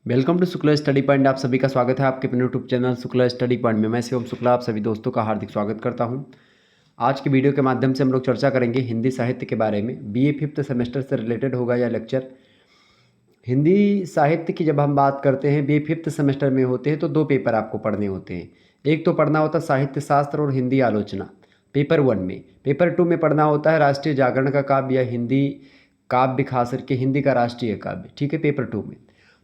Welcome to Shukla study point. आप सभी का स्वागत है आपके अपने YouTube channel Shukla study point में। मैं शिवम शुक्ला आप सभी दोस्तों का हार्दिक स्वागत करता हूं। आज की वीडियो के माध्यम से हम लोग चर्चा करेंगे हिंदी साहित्य के बारे में। बीए फिफ्थ सेमेस्टर से रिलेटेड होगा यह लेक्चर। हिंदी साहित्य की जब हम बात करते हैं, बीए फिफ्थ सेमेस्टर में होते हैं तो दो पेपर आपको पढ़ने होते हैं। एक तो पढ़ना होता है साहित्य शास्त्र और हिंदी आलोचना पेपर 1 में। पेपर 2 में पढ़ना होता है राष्ट्रीय जागरण का काव्य या हिंदी काव्य, खास करके हिंदी का राष्ट्रीय काव्य। ठीक है, पेपर 2 में।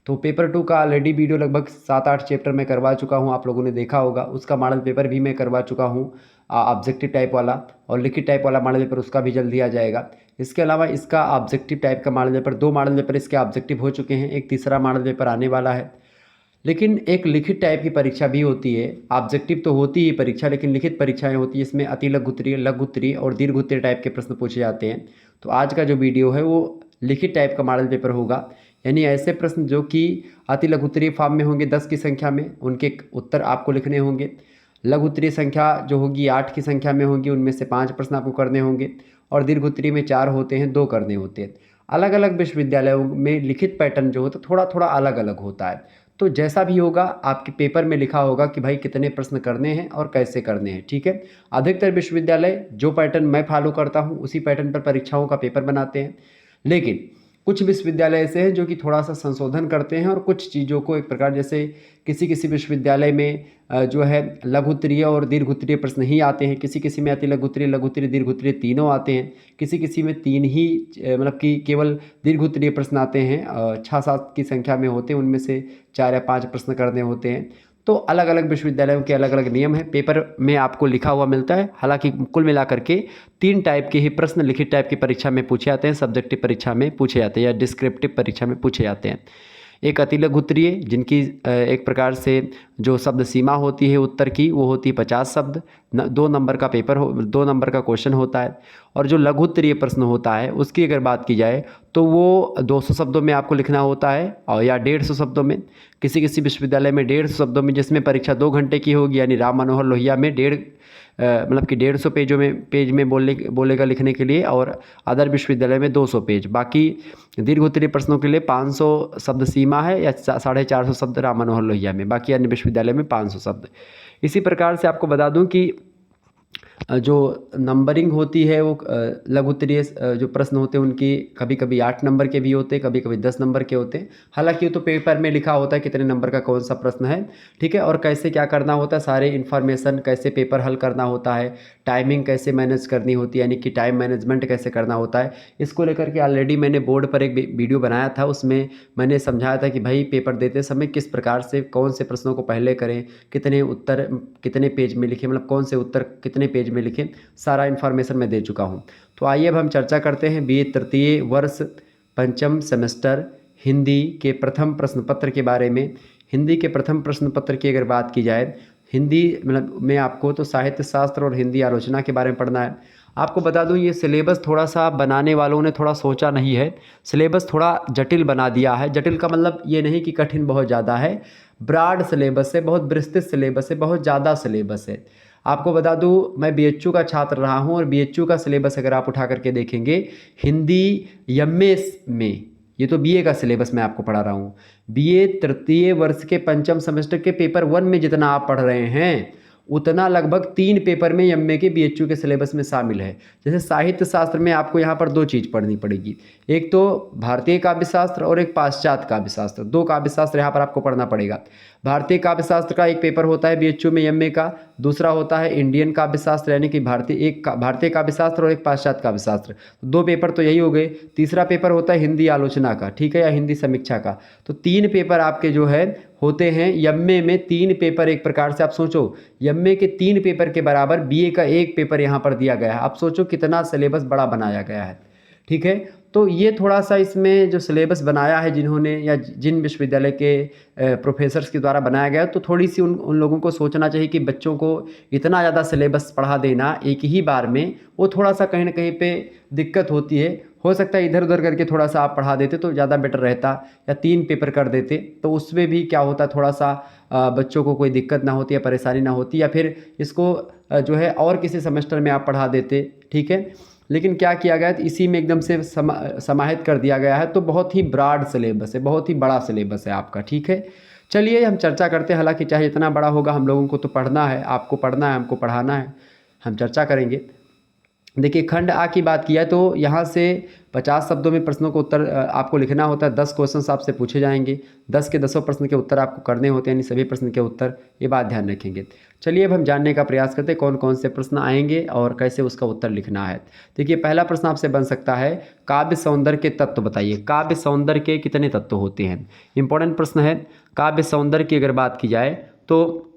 तो पेपर 2 का ऑलरेडी वीडियो लगभग 7-8 चैप्टर में करवा चुका हूँ, आप लोगों ने देखा होगा। उसका मॉडल पेपर भी मैं करवा चुका हूँ, ऑब्जेक्टिव टाइप वाला, और लिखित टाइप वाला मॉडल पेपर उसका भी जल्दी आ जाएगा। इसके अलावा इसका ऑब्जेक्टिव टाइप का मॉडल पेपर, 2 मॉडल पेपर इसके ऑब्जेक्टिव हो चुके हैं, एक तीसरा मॉडल पेपर आने वाला है। लेकिन एक लिखित टाइप की परीक्षा भी होती है। ऑब्जेक्टिव तो होती ही परीक्षा, लेकिन लिखित परीक्षाएं होती है। इसमें अति लघु उत्तरीय, लघु उत्तरीय और दीर्घ उत्तरीय टाइप के प्रश्न पूछे जाते हैं। तो आज का जो वीडियो है वो लिखित टाइप का मॉडल पेपर होगा, यानी ऐसे प्रश्न जो कि अति लघु उत्तरीय फॉर्म में होंगे 10 की संख्या में, उनके उत्तर आपको लिखने होंगे। लघु उत्तरीय संख्या जो होगी 8 की संख्या में होगी, उनमें से 5 प्रश्न आपको करने होंगे। और दीर्घ उत्तरीय में 4 होते हैं, 2 करने होते हैं। अलग अलग विश्वविद्यालयों में लिखित पैटर्न जो होता है थोड़ा थोड़ा अलग अलग होता है। तो जैसा भी होगा आपके पेपर में लिखा होगा कि भाई कितने प्रश्न करने हैं और कैसे करने हैं। ठीक है, अधिकतर विश्वविद्यालय जो पैटर्न मैं फॉलो करता हूँ उसी पैटर्न पर परीक्षाओं का पेपर बनाते हैं। लेकिन कुछ विश्वविद्यालय ऐसे हैं जो कि थोड़ा सा संशोधन करते हैं और कुछ चीज़ों को एक प्रकार, जैसे किसी किसी विश्वविद्यालय में जो है लघु उत्तरीय और दीर्घ उत्तरीय प्रश्न ही आते हैं, किसी किसी में अति लघु उत्तरीय दीर्घ उत्तरीय तीनों आते हैं, किसी किसी में 3 ही मतलब कि केवल दीर्घ उत्तरीय प्रश्न आते हैं, 6-7 की संख्या में होते हैं, उनमें से 4 या 5 प्रश्न करने होते हैं। तो अलग अलग विश्वविद्यालयों के अलग अलग नियम हैं, पेपर में आपको लिखा हुआ मिलता है। हालांकि कुल मिलाकर के 3 टाइप के ही प्रश्न लिखित टाइप की परीक्षा में पूछे जाते हैं, सब्जेक्टिव परीक्षा में पूछे जाते हैं या डिस्क्रिप्टिव परीक्षा में पूछे जाते हैं। एक अति लघु उत्तरीय, जिनकी एक प्रकार से जो शब्द सीमा होती है उत्तर की वो होती है 50 शब्द, 2 नंबर का पेपर 2 नंबर का क्वेश्चन होता है। और जो लघु उत्तरीय प्रश्न होता है उसकी अगर बात की जाए तो वो 200 शब्दों में आपको लिखना होता है, और या 150 शब्दों में। किसी किसी विश्वविद्यालय में 150 शब्दों में, जिसमें परीक्षा 2 घंटे की होगी, यानी राम मनोहर लोहिया में मतलब कि 150 पेज में बोलेगा लिखने के लिए, और अदर विश्वविद्यालय में 200 पेज। बाकी दीर्घ उत्तरीय प्रश्नों के लिए 500 शब्द सीमा है, या 450 शब्द राम मनोहर लोहिया में, बाकी अन्य विश्वविद्यालय में 500 शब्द। इसी प्रकार से आपको बता दूं कि जो नंबरिंग होती है वो लघु उत्तरीय जो प्रश्न होते हैं उनकी कभी कभी 8 नंबर के भी होते हैं, कभी कभी 10 नंबर के होते हैं। हालांकि तो पेपर में लिखा होता है कितने नंबर का कौन सा प्रश्न है। ठीक है, और कैसे क्या करना होता है, सारे इन्फॉर्मेशन, कैसे पेपर हल करना होता है, टाइमिंग कैसे मैनेज करनी होती है, यानी कि टाइम मैनेजमेंट कैसे करना होता है, इसको लेकर के ऑलरेडी मैंने बोर्ड पर एक वीडियो बनाया था। उसमें मैंने समझाया था कि भाई पेपर देते समय किस प्रकार से कौन से प्रश्नों को पहले करें, कितने उत्तर कितने पेज में लिखें, मतलब कौन से उत्तर कितने पेज में लिखें, सारा इन्फॉर्मेशन मैं दे चुका हूँ। तो आइए अब हम चर्चा करते हैं बीए तृतीय वर्ष पंचम सेमेस्टर हिंदी के प्रथम प्रश्न पत्र के बारे में। हिंदी के प्रथम प्रश्न पत्र की अगर बात की जाए, हिंदी मतलब में आपको तो साहित्य शास्त्र और हिंदी आलोचना के बारे में पढ़ना है। आपको बता दूं ये सिलेबस थोड़ा सा बनाने वालों ने थोड़ा सोचा नहीं है, सिलेबस थोड़ा जटिल बना दिया है। जटिल का मतलब ये नहीं कि कठिन बहुत ज़्यादा है, ब्रॉड सिलेबस है, बहुत विस्तृत सिलेबस है, बहुत ज़्यादा सिलेबस है। आपको बता दूं मैं बीएचयू का छात्र रहा हूं, और बीएचयू का सिलेबस अगर आप उठा करके देखेंगे, हिंदी एमए में, ये तो बीए का सिलेबस मैं आपको पढ़ा रहा हूं, बीए तृतीय वर्ष के पंचम सेमेस्टर के पेपर 1 में जितना आप पढ़ रहे हैं उतना लगभग 3 पेपर में एमए के बीएचयू के सिलेबस में शामिल है। जैसे साहित्य शास्त्र में आपको यहाँ पर 2 चीज़ पढ़नी पड़ेगी, एक तो भारतीय काव्य शास्त्र और एक पाश्चात्य काव्य शास्त्र। 2 काव्य शास्त्र यहाँ पर आपको पढ़ना पड़ेगा। भारतीय काव्य शास्त्र का एक पेपर होता है बीएचयू में एमए का, दूसरा होता है इंडियन काव्य शास्त्र, यानी कि भारतीय काव्य शास्त्र और एक पाश्चात्य काव्य शास्त्र। 2 पेपर तो यही हो गए। तीसरा पेपर होता है हिंदी आलोचना का, ठीक है, या हिंदी समीक्षा का। तो 3 पेपर आपके जो है होते हैं एमए में। 3 पेपर एक प्रकार से आप सोचो, एमए के 3 पेपर के बराबर बीए का 1 पेपर यहाँ पर दिया गया है। आप सोचो कितना सिलेबस बड़ा बनाया गया है। ठीक है, तो ये थोड़ा सा इसमें जो सिलेबस बनाया है जिन्होंने, या जिन विश्वविद्यालय के प्रोफेसर्स के द्वारा बनाया गया, तो थोड़ी सी उन लोगों को सोचना चाहिए कि बच्चों को इतना ज़्यादा सिलेबस पढ़ा देना एक ही बार में, वो थोड़ा सा कहीं ना कहीं पे दिक्कत होती है। हो सकता है इधर उधर करके थोड़ा सा आप पढ़ा देते तो ज़्यादा बेटर रहता, या 3 पेपर कर देते तो उसमें भी क्या होता, थोड़ा सा बच्चों को कोई दिक्कत ना होती या परेशानी ना होती, या फिर इसको जो है और किसी सेमेस्टर में आप पढ़ा देते। ठीक है, लेकिन क्या किया गया है, तो इसी में एकदम से समाहित कर दिया गया है। तो बहुत ही ब्रॉड सिलेबस है, बहुत ही बड़ा सिलेबस है आपका, ठीक है। चलिए हम चर्चा करते हैं, हालांकि चाहे जितना बड़ा होगा हम लोगों को तो पढ़ना है, आपको पढ़ना है, हमको पढ़ाना है, हम चर्चा करेंगे। देखिए खंड आ की बात किया तो यहाँ से 50 शब्दों में प्रश्नों को उत्तर आपको लिखना होता है। 10 क्वेश्चन आपसे पूछे जाएंगे, 10 के 10 प्रश्न के उत्तर आपको करने होते हैं, यानी सभी प्रश्न के उत्तर, ये बात ध्यान रखेंगे। चलिए अब हम जानने का प्रयास करते हैं कौन कौन से प्रश्न आएंगे और कैसे उसका उत्तर लिखना है। देखिए पहला प्रश्न आपसे बन सकता है, काव्य सौंदर्य के तत्व बताइए। काव्य सौंदर्य के कितने तत्व होते हैं, इंपॉर्टेंट प्रश्न है। काव्य सौंदर्य की अगर बात की जाए तो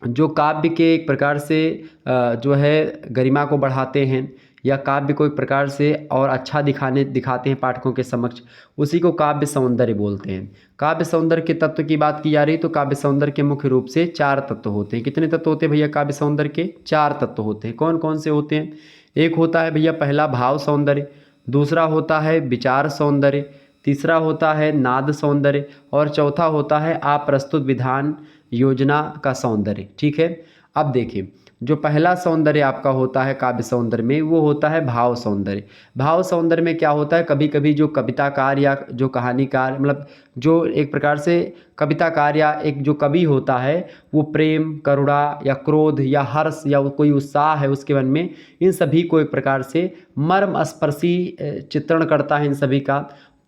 जो काव्य के एक प्रकार से जो है गरिमा को बढ़ाते हैं, या काव्य को एक प्रकार से और अच्छा दिखाते हैं पाठकों के समक्ष, उसी को काव्य सौंदर्य बोलते हैं। काव्य सौंदर्य के तत्व की बात की जा रही तो काव्य सौंदर्य के मुख्य रूप से 4 तत्व होते हैं। कितने तत्व होते हैं भैया काव्य सौंदर्य के? 4 तत्व होते हैं। कौन कौन से होते हैं? एक होता है भैया पहला भाव सौंदर्य, दूसरा होता है विचार सौंदर्य, तीसरा होता है नाद सौंदर्य, और चौथा होता है अप्रस्तुत विधान योजना का सौंदर्य, ठीक है। अब देखिए जो पहला सौंदर्य आपका होता है काव्य सौंदर्य में, वो होता है भाव सौंदर्य। भाव सौंदर्य में क्या होता है, कभी कभी जो कविताकार या जो कहानीकार, मतलब जो एक प्रकार से कविताकार या एक जो कवि होता है, वो प्रेम, करुणा या क्रोध या हर्ष या कोई उत्साह है उसके मन में, इन सभी को एक प्रकार से मर्मस्पर्शी चित्रण करता है इन सभी का,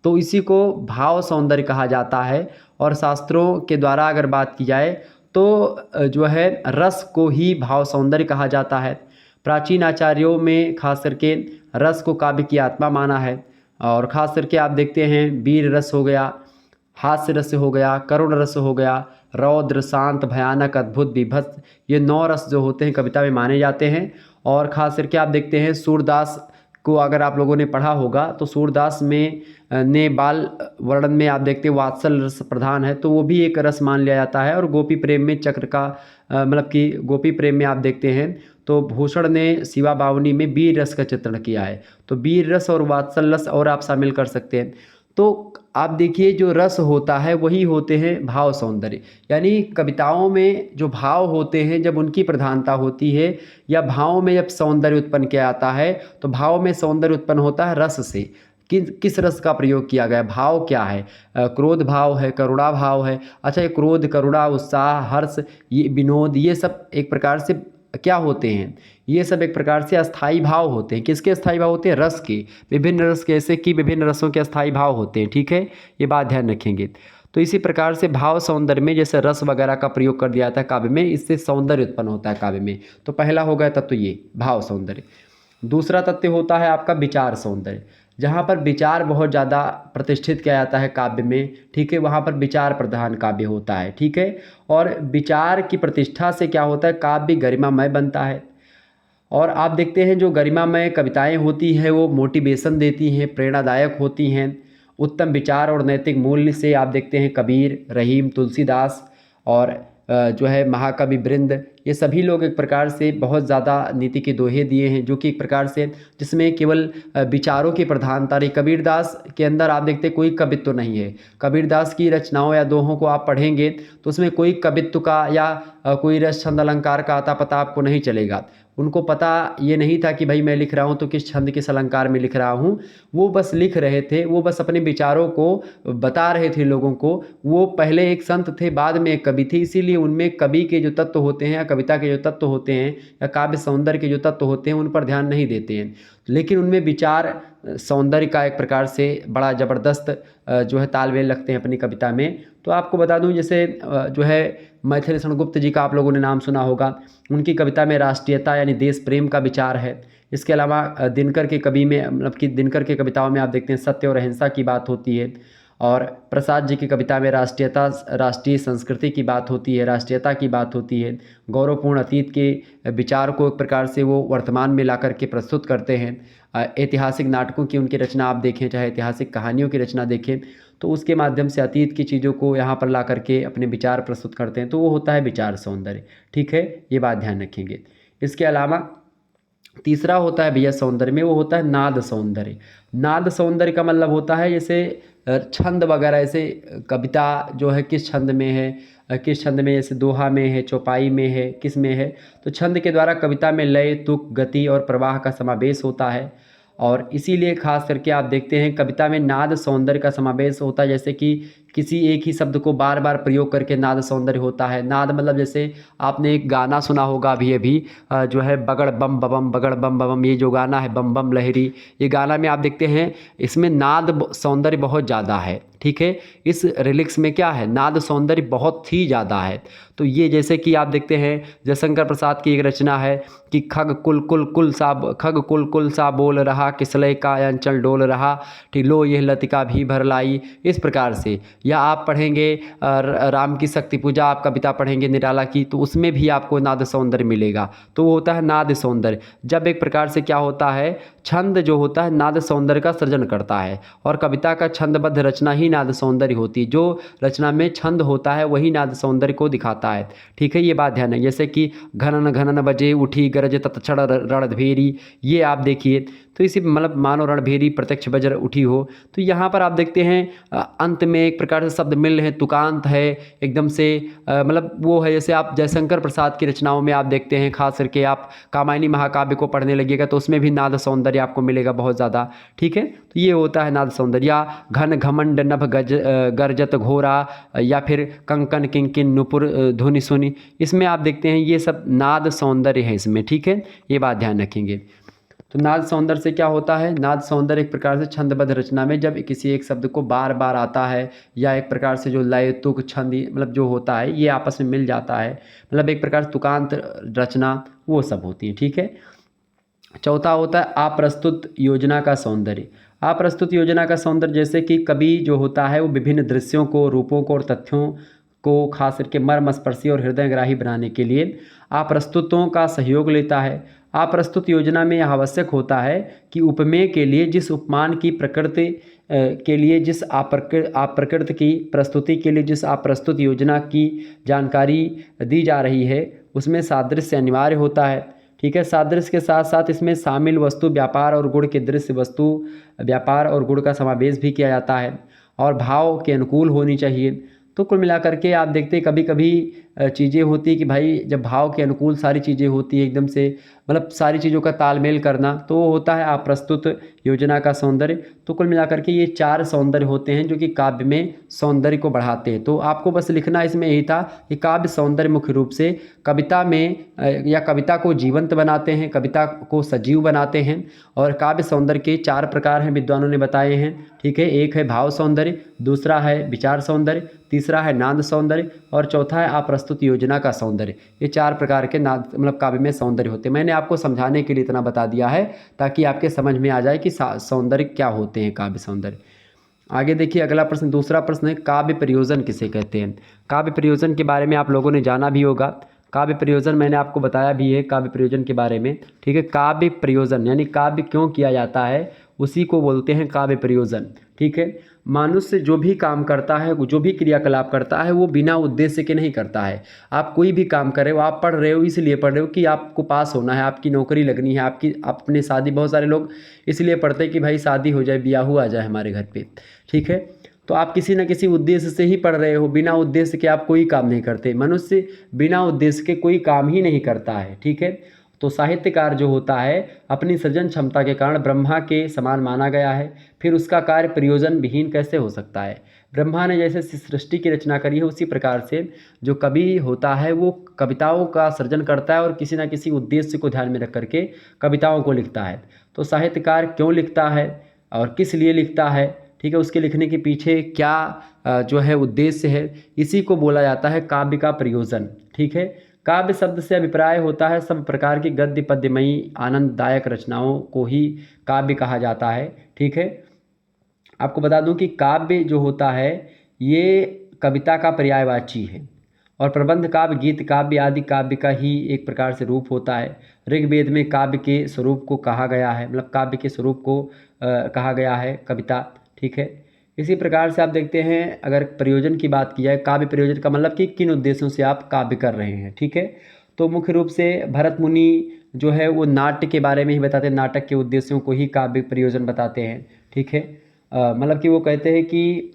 तो इसी को भाव सौंदर्य कहा जाता है। और शास्त्रों के द्वारा अगर बात की जाए तो जो है रस को ही भाव सौंदर्य कहा जाता है। प्राचीन आचार्यों में खास करके रस को काव्य की आत्मा माना है, और ख़ास करके आप देखते हैं वीर रस हो गया, हास्य रस हो गया, करुण रस हो गया, रौद्र, शांत, भयानक, अद्भुत, बीभत्स, ये 9 रस जो होते हैं कविता में माने जाते हैं। और ख़ास करके आप देखते हैं सूरदास को अगर आप लोगों ने पढ़ा होगा तो सूरदास में ने बाल वर्णन में आप देखते हैं वात्सल रस प्रधान है, तो वो भी एक रस मान लिया जाता है। और गोपी प्रेम में चक्र का मतलब कि गोपी प्रेम में आप देखते हैं तो भूषण ने शिवा बावनी में वीर रस का चित्रण किया है, तो वीर रस और वात्सल रस और आप शामिल कर सकते हैं। तो आप देखिए जो रस होता है वही होते हैं भाव सौंदर्य, यानी कविताओं में जो भाव होते हैं जब उनकी प्रधानता होती है, या भाव में जब सौंदर्य उत्पन्न किया जाता है, तो भाव में सौंदर्य उत्पन्न होता है रस से। किस रस का प्रयोग किया गया, भाव क्या है, क्रोध भाव है, करुणा भाव है। अच्छा ये क्रोध, करुणा, उत्साह, हर्ष, ये विनोद, ये सब एक प्रकार से क्या होते हैं, ये सब एक प्रकार से अस्थाई भाव होते हैं। किसके अस्थाई भाव होते हैं? रस के। विभिन्न रस कैसे कि विभिन्न रसों के अस्थाई भाव होते हैं, ठीक है, ये बात ध्यान रखेंगे। तो इसी प्रकार से भाव सौंदर्य में जैसे रस वगैरह का प्रयोग कर दिया जाता है काव्य में, इससे सौंदर्य उत्पन्न होता है काव्य में। तो पहला हो गया तत्व ये भाव सौंदर्य। दूसरा तत्व होता है आपका विचार सौंदर्य, जहाँ पर विचार बहुत ज़्यादा प्रतिष्ठित किया जाता है काव्य में, ठीक है, वहाँ पर विचार प्रधान काव्य होता है, ठीक है। और विचार की प्रतिष्ठा से क्या होता है, काव्य गरिमामय बनता है। और आप देखते हैं जो गरिमामय कविताएं होती हैं वो मोटिवेशन देती हैं, प्रेरणादायक होती हैं, उत्तम विचार और नैतिक मूल्य से आप देखते हैं कबीर, रहीम, तुलसीदास और जो है महाकवि वृंद, ये सभी लोग एक प्रकार से बहुत ज़्यादा नीति के दोहे दिए हैं, जो कि एक प्रकार से जिसमें केवल विचारों की प्रधानता रही। कबीरदास के अंदर आप देखते कोई कवित्व तो नहीं है। कबीरदास की रचनाओं या दोहों को आप पढ़ेंगे तो उसमें कोई कवित्व का या कोई रस छंद अलंकार का आता पता आपको नहीं चलेगा। उनको पता ये नहीं था कि भाई मैं लिख रहा हूँ तो किस छंद किस अलंकार में लिख रहा हूँ, वो बस लिख रहे थे, वो बस अपने विचारों को बता रहे थे लोगों को। वो पहले एक संत थे, बाद में एक कवि थे, इसीलिए उनमें कवि के जो तत्व होते हैं या कविता के जो तत्व होते हैं या काव्य सौंदर्य के जो तत्व होते हैं उन पर ध्यान नहीं देते हैं, लेकिन उनमें विचार सौंदर्य का एक प्रकार से बड़ा ज़बरदस्त जो है तालमेल रखते हैं अपनी कविता में। तो आपको बता दूं जैसे जो है मैथिली शरण गुप्त जी का आप लोगों ने नाम सुना होगा, उनकी कविता में राष्ट्रीयता यानी देश प्रेम का विचार है। इसके अलावा दिनकर के कवि में मतलब कि दिनकर के कविताओं में आप देखते हैं सत्य और अहिंसा की बात होती है, और प्रसाद जी की कविता में राष्ट्रीयता, राष्ट्रीय संस्कृति की बात होती है, राष्ट्रीयता की बात होती है। गौरवपूर्ण अतीत के विचार को एक प्रकार से वो वर्तमान में ला करके प्रस्तुत करते हैं। ऐतिहासिक नाटकों की उनकी रचना आप देखें, चाहे ऐतिहासिक कहानियों की रचना देखें, तो उसके माध्यम से अतीत की चीज़ों को यहाँ पर ला करके अपने विचार प्रस्तुत करते हैं, तो वो होता है विचार सौंदर्य, ठीक है, ये बात ध्यान रखेंगे। इसके अलावा तीसरा होता है भैया सौंदर्य में, वो होता है नाद सौंदर्य। नाद सौंदर्य का मतलब होता है जैसे छंद वगैरह, ऐसे कविता जो है किस छंद में है, किस छंद में, जैसे दोहा में है, चौपाई में है, किस में है, तो छंद के द्वारा कविता में लय, तुक, गति और प्रवाह का समावेश होता है। और इसीलिए खास करके आप देखते हैं कविता में नाद सौंदर्य का समावेश होता है, जैसे कि किसी एक ही शब्द को बार बार प्रयोग करके नाद सौंदर्य होता है। नाद मतलब जैसे आपने एक गाना सुना होगा अभी अभी जो है बगड़ बम बम बगड़ बम बम, ये जो गाना है बम बम लहरी, ये गाना में आप देखते हैं इसमें नाद सौंदर्य बहुत ज़्यादा है। ठीक है, इस रिलिक्स में क्या है, नाद सौंदर्य बहुत ही ज़्यादा है। तो ये जैसे कि आप देखते हैं जयशंकर प्रसाद की एक रचना है कि खग कुल कुल सा बोल रहा, किसलय का अंचल डोल रहा, टिलो यह लतिका भी भर लाई। इस प्रकार से, या आप पढ़ेंगे राम की शक्ति पूजा, आप कविता पढ़ेंगे निराला की, तो उसमें भी आपको नाद सौंदर्य मिलेगा। तो वो होता है नाद सौंदर्य। जब एक प्रकार से क्या होता है, छंद जो होता है नाद सौंदर्य का सृजन करता है, और कविता का छंदबद्ध रचना ही नाद सौंदर्य होती है। जो रचना में छंद होता है वही नाद सौंदर्य को दिखाता है। ठीक है, ये बात ध्यान है। जैसे कि घनन घनन बजे उठी गरज तत्क्षण रणधीरी, ये आप देखिए, तो इसी मतलब मानो रणभेरी प्रत्यक्ष वज्र उठी हो। तो यहाँ पर आप देखते हैं अंत में एक प्रकार से शब्द मिल रहे हैं, तुकांत है एकदम से, मतलब वो है जैसे आप जयशंकर प्रसाद की रचनाओं में आप देखते हैं, खास करके आप कामायनी महाकाव्य को पढ़ने लगिएगा तो उसमें भी नाद सौंदर्य आपको मिलेगा बहुत ज़्यादा। ठीक है, तो ये होता है नाद सौंदर्य। या घन घमंड नभ गर्जत घोरा, या फिर कंकन किंकिन नुपुर धुनि सुनि, इसमें आप देखते हैं ये सब नाद सौंदर्य है इसमें। ठीक है, ये बात ध्यान रखेंगे। तो नाद सौंदर्य से क्या होता है, नाद सौंदर्य एक प्रकार से छंदबद्ध रचना में जब किसी एक शब्द को बार बार आता है, या एक प्रकार से जो लय तुक छंद मतलब जो होता है ये आपस में मिल जाता है, मतलब एक प्रकार से तुकांत रचना, वो सब होती है। ठीक है, चौथा होता है अप्रस्तुत योजना का सौंदर्य। अप्रस्तुत योजना का सौंदर्य जैसे कि कवि जो होता है वो विभिन्न दृश्यों को, रूपों को और तथ्यों को खास करके मर्मस्पर्शी और हृदयग्राही बनाने के लिए अप्रस्तुतों का सहयोग लेता है। अप्रस्तुत योजना में यह आवश्यक होता है कि उपमेय के लिए जिस उपमान की प्रकृति के लिए जिस अप्रकृत की प्रस्तुति के लिए जिस अप्रस्तुत योजना की जानकारी दी जा रही है उसमें सादृश्य अनिवार्य होता है। ठीक है, सादृश्य के साथ साथ इसमें शामिल वस्तु व्यापार और गुण के दृश्य वस्तु व्यापार और गुण का समावेश भी किया जाता है, और भाव के अनुकूल होनी चाहिए। तो कुल मिलाकर के आप देखते हैं कभी कभी चीज़ें होती है कि भाई जब भाव के अनुकूल सारी चीज़ें होती है एकदम से, मतलब सारी चीज़ों का तालमेल करना, तो वो होता है अप्रस्तुत योजना का सौंदर्य। तो कुल मिलाकर के ये 4 सौंदर्य होते हैं जो कि काव्य में सौंदर्य को बढ़ाते हैं। तो आपको बस लिखना इसमें यही था कि काव्य सौंदर्य मुख्य रूप से कविता में या कविता को जीवंत बनाते हैं, कविता को सजीव बनाते हैं। और काव्य सौंदर्य के 4 प्रकार हैं, विद्वानों ने बताए हैं। ठीक है, एक है भाव सौंदर्य, दूसरा है विचार सौंदर्य, तीसरा है नाद सौंदर्य, और चौथा है अप्रस्तुत योजना का सौंदर्य। ये 4 प्रकार के नाद मतलब काव्य में सौंदर्य होते हैं। मैंने आपको समझाने के लिए इतना बता दिया है ताकि आपके समझ में आ जाए कि सौंदर्य क्या होते हैं, काव्य सौंदर्य। आगे देखिए अगला प्रश्न, दूसरा प्रश्न है काव्य प्रयोजन किसे कहते हैं। काव्य प्रयोजन के बारे में आप लोगों ने जाना भी होगा। काव्य प्रयोजन मैंने आपको बताया भी है काव्य प्रयोजन के बारे में। ठीक है, काव्य प्रयोजन यानी काव्य क्यों किया जाता है उसी को बोलते हैं काव्य प्रयोजन। ठीक है, मनुष्य जो भी काम करता है, जो भी क्रियाकलाप करता है वो बिना उद्देश्य के नहीं करता है। आप कोई भी काम कर रहे हो, आप पढ़ रहे हो इसलिए पढ़ रहे हो कि आपको पास होना है, आपकी नौकरी लगनी है, आपकी अपने शादी, बहुत सारे लोग इसलिए पढ़ते हैं कि भाई शादी हो जाए, ब्याह आ जाए हमारे घर पे। ठीक है, तो आप किसी न किसी उद्देश्य से ही पढ़ रहे हो, बिना उद्देश्य के आप कोई काम नहीं करते। मनुष्य बिना उद्देश्य के कोई काम ही नहीं करता है। ठीक है, तो साहित्यकार जो होता है अपनी सृजन क्षमता के कारण ब्रह्मा के समान माना गया है। फिर उसका कार्य प्रयोजन विहीन कैसे हो सकता है। ब्रह्मा ने जैसे सृष्टि की रचना करी है उसी प्रकार से जो कवि होता है वो कविताओं का सृजन करता है और किसी न किसी उद्देश्य को ध्यान में रख करके कविताओं को लिखता है। तो साहित्यकार क्यों लिखता है और किस लिए लिखता है, ठीक है, उसके लिखने के पीछे क्या जो है उद्देश्य है, इसी को बोला जाता है काव्य का प्रयोजन। ठीक है, काव्य शब्द से अभिप्राय होता है सब प्रकार की गद्य पद्यमयी आनंददायक रचनाओं को ही काव्य कहा जाता है। ठीक है, आपको बता दूं कि काव्य जो होता है ये कविता का पर्यायवाची है, और प्रबंध काव्य, गीत काव्य आदि काव्य का ही एक प्रकार से रूप होता है। ऋग्वेद में काव्य के स्वरूप को कहा गया है, मतलब काव्य के स्वरूप को कहा गया है कविता। ठीक है, इसी प्रकार से आप देखते हैं अगर प्रयोजन की बात की जाए, काव्य प्रयोजन का मतलब कि किन उद्देश्यों से आप काव्य कर रहे हैं। ठीक है, तो मुख्य रूप से भरत मुनि जो है वो नाट्य के बारे में ही बताते हैं, नाटक के उद्देश्यों को ही काव्य प्रयोजन बताते हैं। ठीक है, मतलब कि वो कहते हैं कि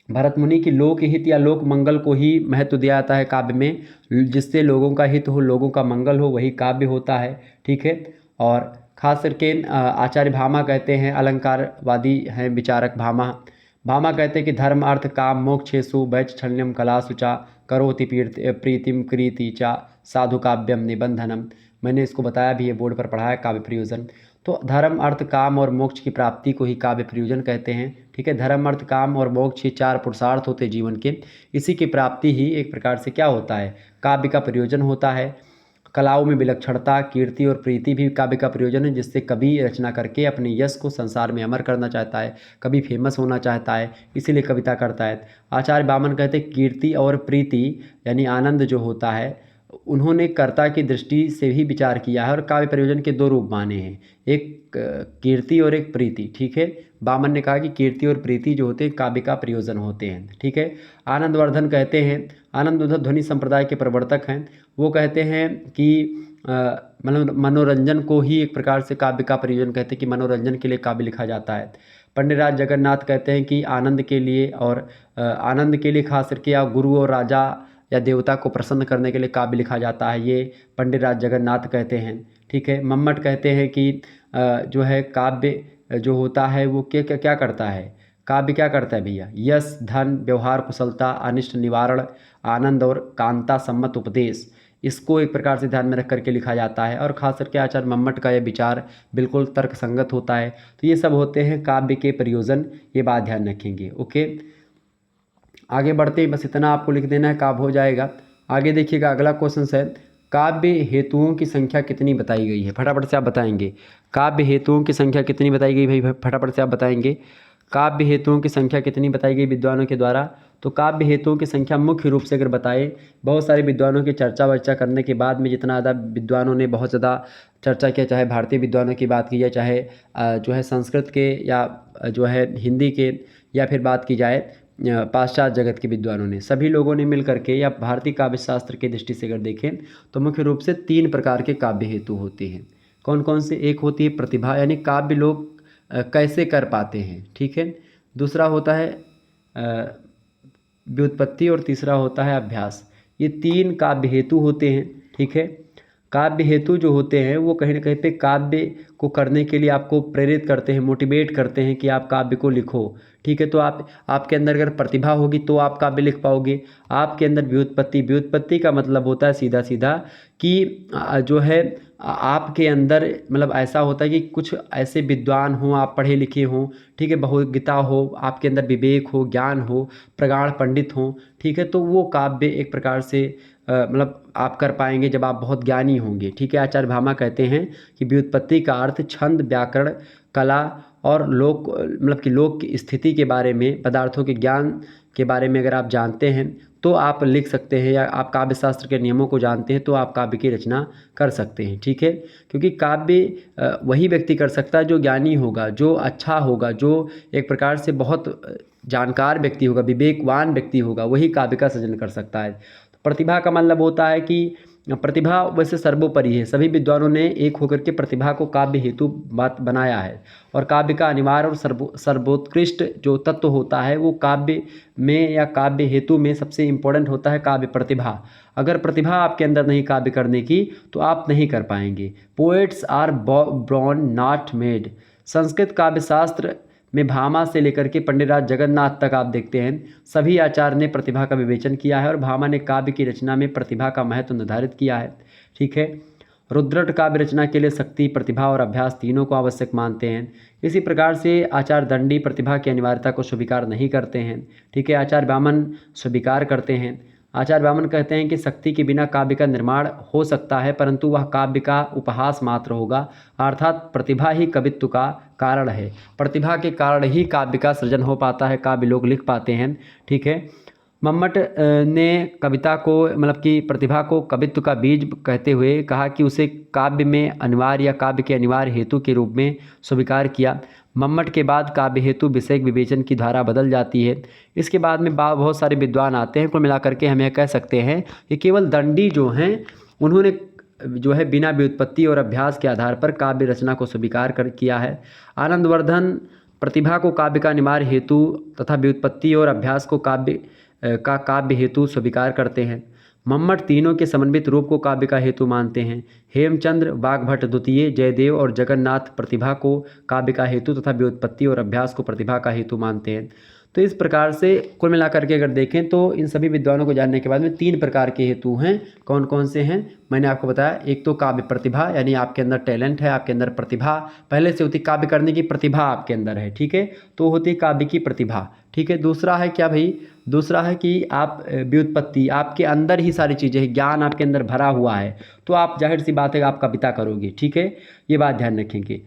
भरत मुनि की लोक हित या लोक मंगल को ही महत्व दिया जाता है काव्य में, जिससे लोगों का हित हो, लोगों का मंगल हो, वही काव्य होता है। ठीक है, और खास करके आचार्य भामा कहते हैं, अलंकारवादी हैं विचारक भामा। भामा कहते हैं कि धर्म अर्थ काम मोक्षेषु वैचछल्यम कलासु चा करोति प्रीतिम क्रीति चा साधु काव्यम निबंधनम। मैंने इसको बताया भी है, बोर्ड पर पढ़ा है, काव्य प्रयोजन। तो धर्म अर्थ काम और मोक्ष की प्राप्ति को ही काव्य प्रयोजन कहते हैं। ठीक है, धर्म अर्थ काम और मोक्ष ये 4 पुरुषार्थ होते जीवन के, इसी की प्राप्ति ही एक प्रकार से क्या होता है, काव्य का प्रयोजन होता है। कलाओं में विलक्षणता, कीर्ति और प्रीति भी काव्य का प्रयोजन है, जिससे कवि रचना करके अपने यश को संसार में अमर करना चाहता है, कभी फेमस होना चाहता है, इसीलिए कविता करता है। आचार्य वामन कहते हैं कीर्ति और प्रीति यानी आनंद जो होता है, उन्होंने कर्ता की दृष्टि से ही विचार किया है और काव्य प्रयोजन के 2 रूप माने हैं, एक कीर्ति और एक प्रीति। ठीक है, वामन ने कहा कि कीर्ति और प्रीति जो होते हैं काव्य का प्रयोजन होते हैं। ठीक है, आनंदवर्धन कहते हैं, आनंदवर्धन ध्वनि संप्रदाय के प्रवर्तक हैं, वो कहते हैं कि मतलब मनोरंजन को ही एक प्रकार से काव्य का प्रयोजन कहते हैं कि मनोरंजन के लिए काव्य लिखा जाता है। पंडित राज जगन्नाथ कहते हैं कि आनंद के लिए और आनंद के लिए खास करके या गुरु और राजा या देवता को प्रसन्न करने के लिए काव्य लिखा जाता है, ये पंडित राज जगन्नाथ कहते हैं। ठीक है, मम्मट कहते हैं कि जो है काव्य जो होता है वो क्या क्या क्या करता है, काव्य क्या करता है भैया, यश धन व्यवहार कुशलता अनिष्ट निवारण आनंद और कांता सम्मत उपदेश, इसको एक प्रकार से ध्यान में रख करके लिखा जाता है। और खास करके आचार्य मम्मट का यह विचार बिल्कुल तर्क संगत होता है। तो ये सब होते हैं काव्य के प्रयोजन, ये बात ध्यान रखेंगे। ओके, आगे बढ़ते ही बस इतना आपको लिख देना है, काव्य हो जाएगा। आगे देखिएगा, अगला क्वेश्चन है काव्य हेतुओं की संख्या कितनी बताई गई है, फटाफट से आप बताएंगे। काव्य हेतुओं की संख्या कितनी बताई गई भाई, फटाफट से आप बताएंगे। काव्य हेतुओं की संख्या कितनी बताई गई विद्वानों के द्वारा, तो काव्य हेतुओं की संख्या मुख्य रूप से अगर बताए, बहुत सारे विद्वानों की चर्चा वर्चा करने के बाद में जितना ज़्यादा विद्वानों ने बहुत ज़्यादा चर्चा किया, चाहे भारतीय विद्वानों की बात की जाए, चाहे जो है संस्कृत के या जो है हिंदी के, या फिर बात की जाए पाश्चात्य जगत के विद्वानों ने, सभी लोगों ने मिल करके या भारतीय काव्य शास्त्र की दृष्टि से अगर देखें तो मुख्य रूप से 3 प्रकार के काव्य हेतु होते हैं। कौन कौन से, एक होती है प्रतिभा, यानी काव्य लोग कैसे कर पाते हैं। ठीक है, दूसरा होता है व्युत्पत्ति और तीसरा होता है अभ्यास। ये 3 काव्य हेतु होते हैं। ठीक है, काव्य हेतु जो होते हैं वो कहीं ना कहीं पे काव्य को करने के लिए आपको प्रेरित करते हैं, मोटिवेट करते हैं कि आप काव्य को लिखो। ठीक है, तो आपके अंदर अगर प्रतिभा होगी तो आप काव्य लिख पाओगे। आपके अंदर व्युत्पत्ति का मतलब होता है सीधा सीधा कि जो है आपके अंदर मतलब ऐसा होता है कि कुछ ऐसे विद्वान हों, आप पढ़े लिखे हों, ठीक है, बहुज्ञता हो, आपके अंदर विवेक हो, ज्ञान हो, प्रगाढ़ पंडित हों। ठीक है, तो वो काव्य एक प्रकार से मतलब आप कर पाएंगे जब आप बहुत ज्ञानी होंगे। ठीक है, आचार्य भामा कहते हैं कि व्युत्पत्ति का अर्थ छंद व्याकरण कला और लोक मतलब कि लोक की स्थिति के बारे में, पदार्थों के ज्ञान के बारे में अगर आप जानते हैं तो आप लिख सकते हैं, या आप काव्य शास्त्र के नियमों को जानते हैं तो आप काव्य की रचना कर सकते हैं। ठीक है, क्योंकि काव्य वही व्यक्ति कर सकता है जो ज्ञानी होगा, जो अच्छा होगा, जो एक प्रकार से बहुत जानकार व्यक्ति होगा, विवेकवान व्यक्ति होगा, वही काव्य का सृजन कर सकता है। प्रतिभा का मतलब होता है कि प्रतिभा वैसे सर्वोपरि है, सभी विद्वानों ने एक होकर के प्रतिभा को काव्य हेतु बात बनाया है। और काव्य का अनिवार्य और सर्वोत्कृष्ट जो तत्व होता है वो काव्य में या काव्य हेतु में सबसे इम्पोर्टेंट होता है काव्य प्रतिभा। अगर प्रतिभा आपके अंदर नहीं काव्य करने की तो आप नहीं कर पाएंगे। Poets are born not made. Sanskrit काव्य शास्त्र में भामा से लेकर के पंडित राज जगन्नाथ तक आप देखते हैं सभी आचार्य ने प्रतिभा का विवेचन किया है और भामा ने काव्य की रचना में प्रतिभा का महत्व निर्धारित किया है। ठीक है, रुद्रट काव्य रचना के लिए शक्ति, प्रतिभा और अभ्यास तीनों को आवश्यक मानते हैं। इसी प्रकार से आचार्य दंडी प्रतिभा की अनिवार्यता को स्वीकार नहीं करते हैं। ठीक है, आचार्य वामन स्वीकार करते हैं। आचार्य वामन कहते हैं कि शक्ति के बिना काव्य का निर्माण हो सकता है परंतु वह काव्य का उपहास मात्र होगा, अर्थात प्रतिभा ही कवित्व का कारण है। प्रतिभा के कारण ही काव्य का सृजन हो पाता है, काव्य लोग लिख पाते हैं। ठीक है, मम्मट ने कविता को मतलब कि प्रतिभा को कवित्व का बीज कहते हुए कहा कि उसे काव्य में अनिवार्य या काव्य के अनिवार्य हेतु के रूप में स्वीकार किया। मम्मट के बाद काव्य हेतु विषय विवेचन की धारा बदल जाती है। इसके बाद में बहुत सारे विद्वान आते हैं। कुल मिलाकर के हम यह कह सकते हैं कि केवल दंडी जो हैं उन्होंने जो है बिना व्युत्पत्ति और अभ्यास के आधार पर काव्य रचना को स्वीकार किया है। आनंदवर्धन प्रतिभा को काव्य का अनिवार्य हेतु तथा व्युत्पत्ति और अभ्यास को काव्य हेतु स्वीकार करते हैं। मम्मट तीनों के समन्वित रूप को काव्य का हेतु मानते हैं। हेमचंद्र, वाग्भट द्वितीय, जयदेव और जगन्नाथ प्रतिभा को काव्य का हेतु तथा व्युत्पत्ति और अभ्यास को प्रतिभा का हेतु मानते हैं। तो इस प्रकार से कुल मिलाकर के अगर देखें तो इन सभी विद्वानों को जानने के बाद में 3 प्रकार के हेतु हैं। कौन कौन से हैं मैंने आपको बताया। एक तो काव्य प्रतिभा, यानी आपके अंदर टैलेंट है, आपके अंदर प्रतिभा पहले से होती, काव्य करने की प्रतिभा आपके अंदर है, ठीक है, तो होती है काव्य की प्रतिभा, ठीक है। दूसरा है क्या भाई, दूसरा है कि आप व्युत्पत्ति, आपके अंदर ही सारी चीज़ें हैं, ज्ञान आपके अंदर भरा हुआ है, तो आप जाहिर सी बात है आप कविता करोगे, ठीक है, ये बात ध्यान रखेंगे।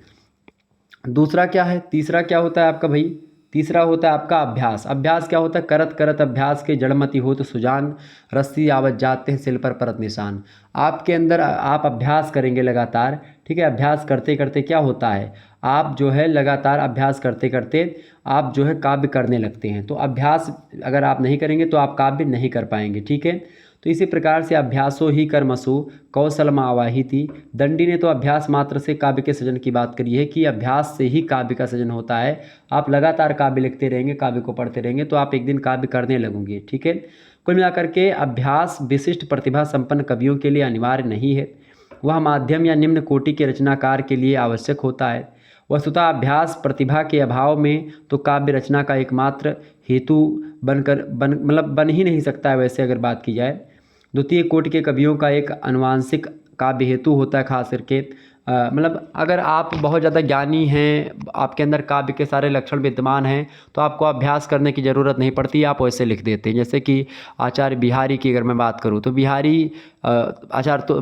दूसरा क्या है, तीसरा क्या होता है आपका भाई, तीसरा होता है आपका अभ्यास। अभ्यास क्या होता है, करत करत अभ्यास के जड़मति हो तो सुजान, रस्सी आवत जाते हैं सिल पर परत निशान। आपके अंदर आप अभ्यास करेंगे लगातार, ठीक है, अभ्यास करते करते क्या होता है, आप जो है लगातार अभ्यास करते करते आप जो है काव्य करने लगते हैं। तो अभ्यास अगर आप नहीं करेंगे तो आप काव्य नहीं कर पाएंगे, ठीक है। तो इसी प्रकार से अभ्यासो ही कर्मसु कौशल आवाही थी। दंडी ने तो अभ्यास मात्र से काव्य के सृजन की बात करी है कि अभ्यास से ही काव्य का सृजन होता है। आप लगातार काव्य लिखते रहेंगे, काव्य को पढ़ते रहेंगे तो आप एक दिन काव्य करने लगोगे, ठीक है। कुल मिलाकर के अभ्यास विशिष्ट प्रतिभा संपन्न कवियों के लिए अनिवार्य नहीं है, वह माध्यम या निम्न कोटि के रचनाकार के लिए आवश्यक होता है। वस्तुतः अभ्यास प्रतिभा के अभाव में तो काव्य रचना का एकमात्र हेतु बन ही नहीं सकता है। वैसे अगर बात की जाए, द्वितीय कोटि के कवियों का एक अनुवांशिक काव्य हेतु होता है, खास करके अगर आप बहुत ज़्यादा ज्ञानी हैं, आपके अंदर काव्य के सारे लक्षण विद्यमान हैं, तो आपको अभ्यास करने की ज़रूरत नहीं पड़ती, आप वैसे लिख देते हैं। जैसे कि आचार्य बिहारी की अगर मैं बात करूँ तो बिहारी आचार्य तो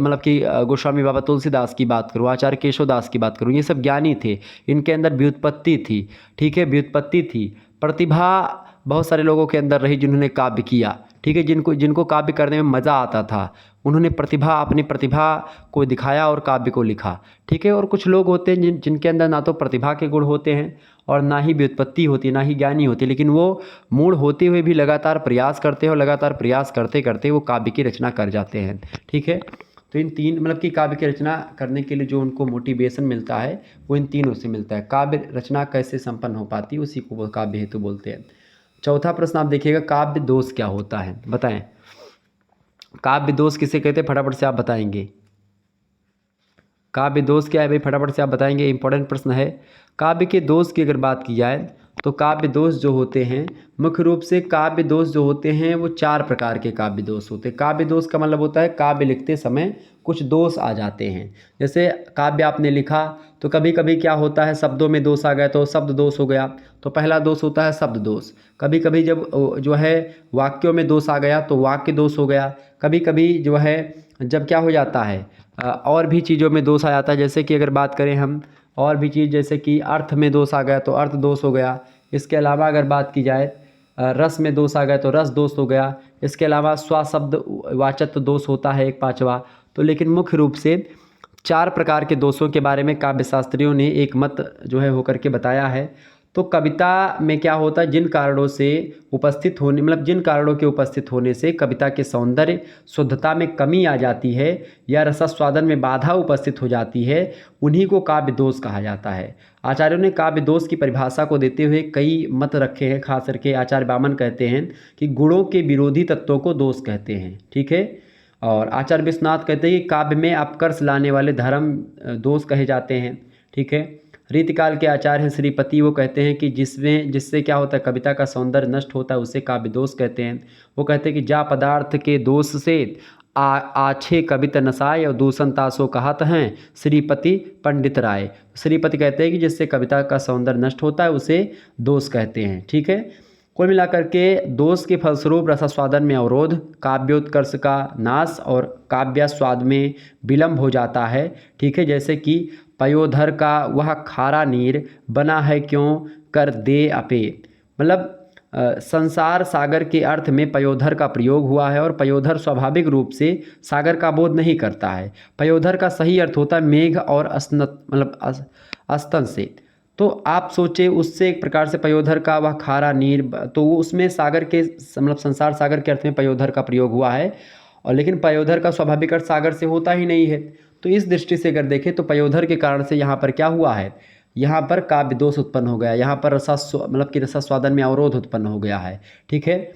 गोस्वामी बाबा तुलसीदास की बात करूँ, आचार्य केशवदास की बात करूँ, ये सब ज्ञानी थे, इनके अंदर व्युत्पत्ति थी, ठीक है, व्युत्पत्ति थी। प्रतिभा बहुत सारे लोगों के अंदर रही जिन्होंने काव्य किया, ठीक है, जिनको काव्य करने में मज़ा आता था, उन्होंने अपनी प्रतिभा को दिखाया और काव्य को लिखा, ठीक है। और कुछ लोग होते हैं जिनके अंदर ना तो प्रतिभा के गुण होते हैं और ना ही व्युत्पत्ति होती है, ना ही ज्ञानी होती, लेकिन वो मूढ़ होते हुए भी लगातार प्रयास करते हैं और लगातार प्रयास करते करते वो काव्य की रचना कर जाते हैं, ठीक है। तो इन तीन कि काव्य की रचना करने के लिए जो उनको मोटिवेशन मिलता है वो इन तीनों से मिलता है। काव्य रचना कैसे संपन्न हो पाती है, उसी को वो काव्य हेतु बोलते हैं। चौथा प्रश्न आप देखिएगा, काव्य दोष क्या होता है, बताएं। काव्य दोष किसे कहते हैं, फटाफट से आप बताएंगे। काव्य दोष क्या है भाई, फटाफट से आप बताएंगे, इंपॉर्टेंट प्रश्न है। काव्य के दोष की अगर बात की जाए तो काव्य दोष जो होते हैं, मुख्य रूप से काव्य दोष जो होते हैं वो 4 प्रकार के काव्य दोष होते हैं। काव्य दोष का मतलब होता है काव्य लिखते समय कुछ दोष आ जाते हैं। जैसे काव्य आपने लिखा तो कभी कभी क्या होता है, शब्दों में दोष आ गए तो शब्द दोष हो गया, तो पहला दोष होता है शब्द दोष। कभी कभी जब जो है वाक्यों में दोष आ गया तो वाक्य दोष हो गया। कभी कभी जो है जब क्या हो जाता है और भी चीज़ों में दोष आ जाता है। जैसे कि अगर बात करें हम और भी चीज़, जैसे कि अर्थ में दोष आ गया तो अर्थ दोष हो गया। इसके अलावा अगर बात की जाए रस में दोष आ गया तो रस दोष हो गया। इसके अलावा स्वशब्द वाचत्व दोष होता है एक 5वां। तो लेकिन मुख्य रूप से 4 प्रकार के दोषों के बारे में काव्यशास्त्रियों ने एक मत जो है होकर के बताया है। तो कविता में क्या होता है, जिन कारणों से उपस्थित होने जिन कारणों के उपस्थित होने से कविता के सौंदर्य शुद्धता में कमी आ जाती है या रसास्वादन में बाधा उपस्थित हो जाती है, उन्हीं को काव्य दोष कहा जाता है। आचार्यों ने काव्य दोष की परिभाषा को देते हुए कई मत रखे हैं। खास करके आचार्य वामन कहते हैं कि गुणों के विरोधी तत्वों को दोष कहते हैं, ठीक है। और आचार्य विश्वनाथ कहते हैं कि काव्य में अपकर्ष लाने वाले धर्म दोष कहे जाते हैं, ठीक है। रीतिकाल के आचार्य हैं श्रीपति, वो कहते हैं कि जिससे क्या होता है, कविता का सौंदर्य नष्ट होता है, उसे काव्य दोष कहते हैं। वो कहते हैं कि जा पदार्थ के दोष से आछे कविता नसाय और दूषण तासो कहत हैं श्रीपति पंडित राय। श्रीपति कहते हैं कि जिससे कविता का सौंदर्य नष्ट होता है उसे दोष कहते हैं, ठीक है। कुल मिलाकर के दोष के फलस्वरूप रसास्वादन में अवरोध, काव्योत्कर्ष का नाश और काव्यास्वाद में विलंब हो जाता है, ठीक है। जैसे कि पयोधर का वह खारा नीर बना है क्यों कर दे अपे, संसार सागर के अर्थ में पयोधर का प्रयोग हुआ है और पयोधर स्वाभाविक रूप से सागर का बोध नहीं करता है। पयोधर का सही अर्थ होता है मेघ और अस्तन से। तो आप सोचे उससे एक प्रकार से पयोधर का वह खारा नीर, तो वो उसमें सागर के संसार सागर के अर्थ में पयोधर का प्रयोग हुआ है, और लेकिन पयोधर का स्वाभाविक अर्थ सागर से होता ही नहीं है। तो इस दृष्टि से अगर देखें तो पयोधर के कारण से यहाँ पर क्या हुआ है, यहाँ पर काव्य दोष उत्पन्न हो गया, यहाँ पर रसास्वादन में अवरोध उत्पन्न हो गया है, ठीक है।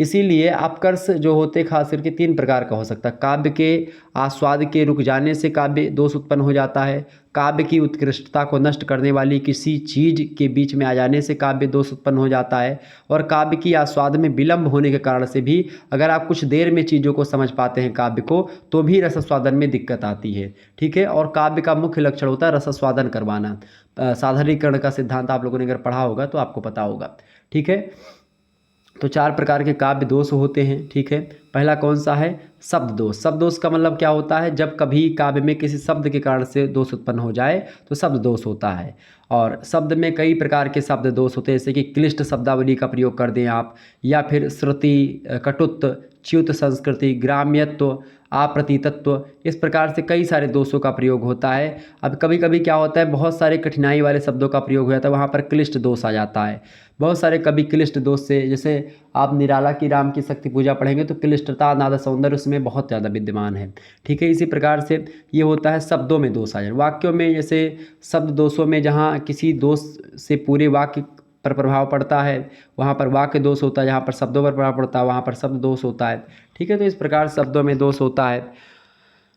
इसीलिए अपकर्ष जो होते खास करके 3 प्रकार का हो सकता है। काव्य के आस्वाद के रुक जाने से काव्य दोष उत्पन्न हो जाता है। काव्य की उत्कृष्टता को नष्ट करने वाली किसी चीज़ के बीच में आ जाने से काव्य दोष उत्पन्न हो जाता है। और काव्य की आस्वाद में विलंब होने के कारण से भी अगर आप कुछ देर में चीज़ों को समझ पाते हैं काव्य को, तो भी रसास्वादन में दिक्कत आती है। ठीक है। और काव्य का मुख्य लक्षण होता है रसास्वादन करवाना। साधारणीकरण का सिद्धांत आप लोगों ने अगर पढ़ा होगा तो आपको पता होगा। ठीक है। तो 4 प्रकार के काव्य दोष होते हैं। ठीक है। पहला कौन सा है? शब्द दोष। शब्द दोष का मतलब क्या होता है? जब कभी काव्य में किसी शब्द के कारण से दोष उत्पन्न हो जाए तो शब्द दोष होता है। और शब्द में कई प्रकार के शब्द दोष होते हैं, जैसे कि क्लिष्ट शब्दावली का प्रयोग कर दें आप, या फिर श्रुति, कटुत्व, च्युत संस्कृति, ग्राम्यत्व, अप्रतीतत्व, इस प्रकार से कई सारे दोषों का प्रयोग होता है। अब कभी कभी क्या होता है, बहुत सारे कठिनाई वाले शब्दों का प्रयोग हो जाता है, वहाँ पर क्लिष्ट दोष आ जाता है। बहुत सारे कभी क्लिष्ट दोष से, जैसे आप निराला की राम की शक्ति पूजा पढ़ेंगे तो क्लिष्टता, नाद सौंदर्य उसमें बहुत ज़्यादा विद्यमान है। ठीक है। इसी प्रकार से ये होता है शब्दों में दोष आ जाए। वाक्यों में जैसे शब्द दोषों में जहाँ किसी दोष से पूरे वाक्य पर प्रभाव पड़ता है वहाँ पर वाक्य दोष होता है, जहाँ पर शब्दों पर प्रभाव पड़ता है वहाँ पर शब्द दोष होता है। ठीक है। तो इस प्रकार शब्दों में दोष होता है।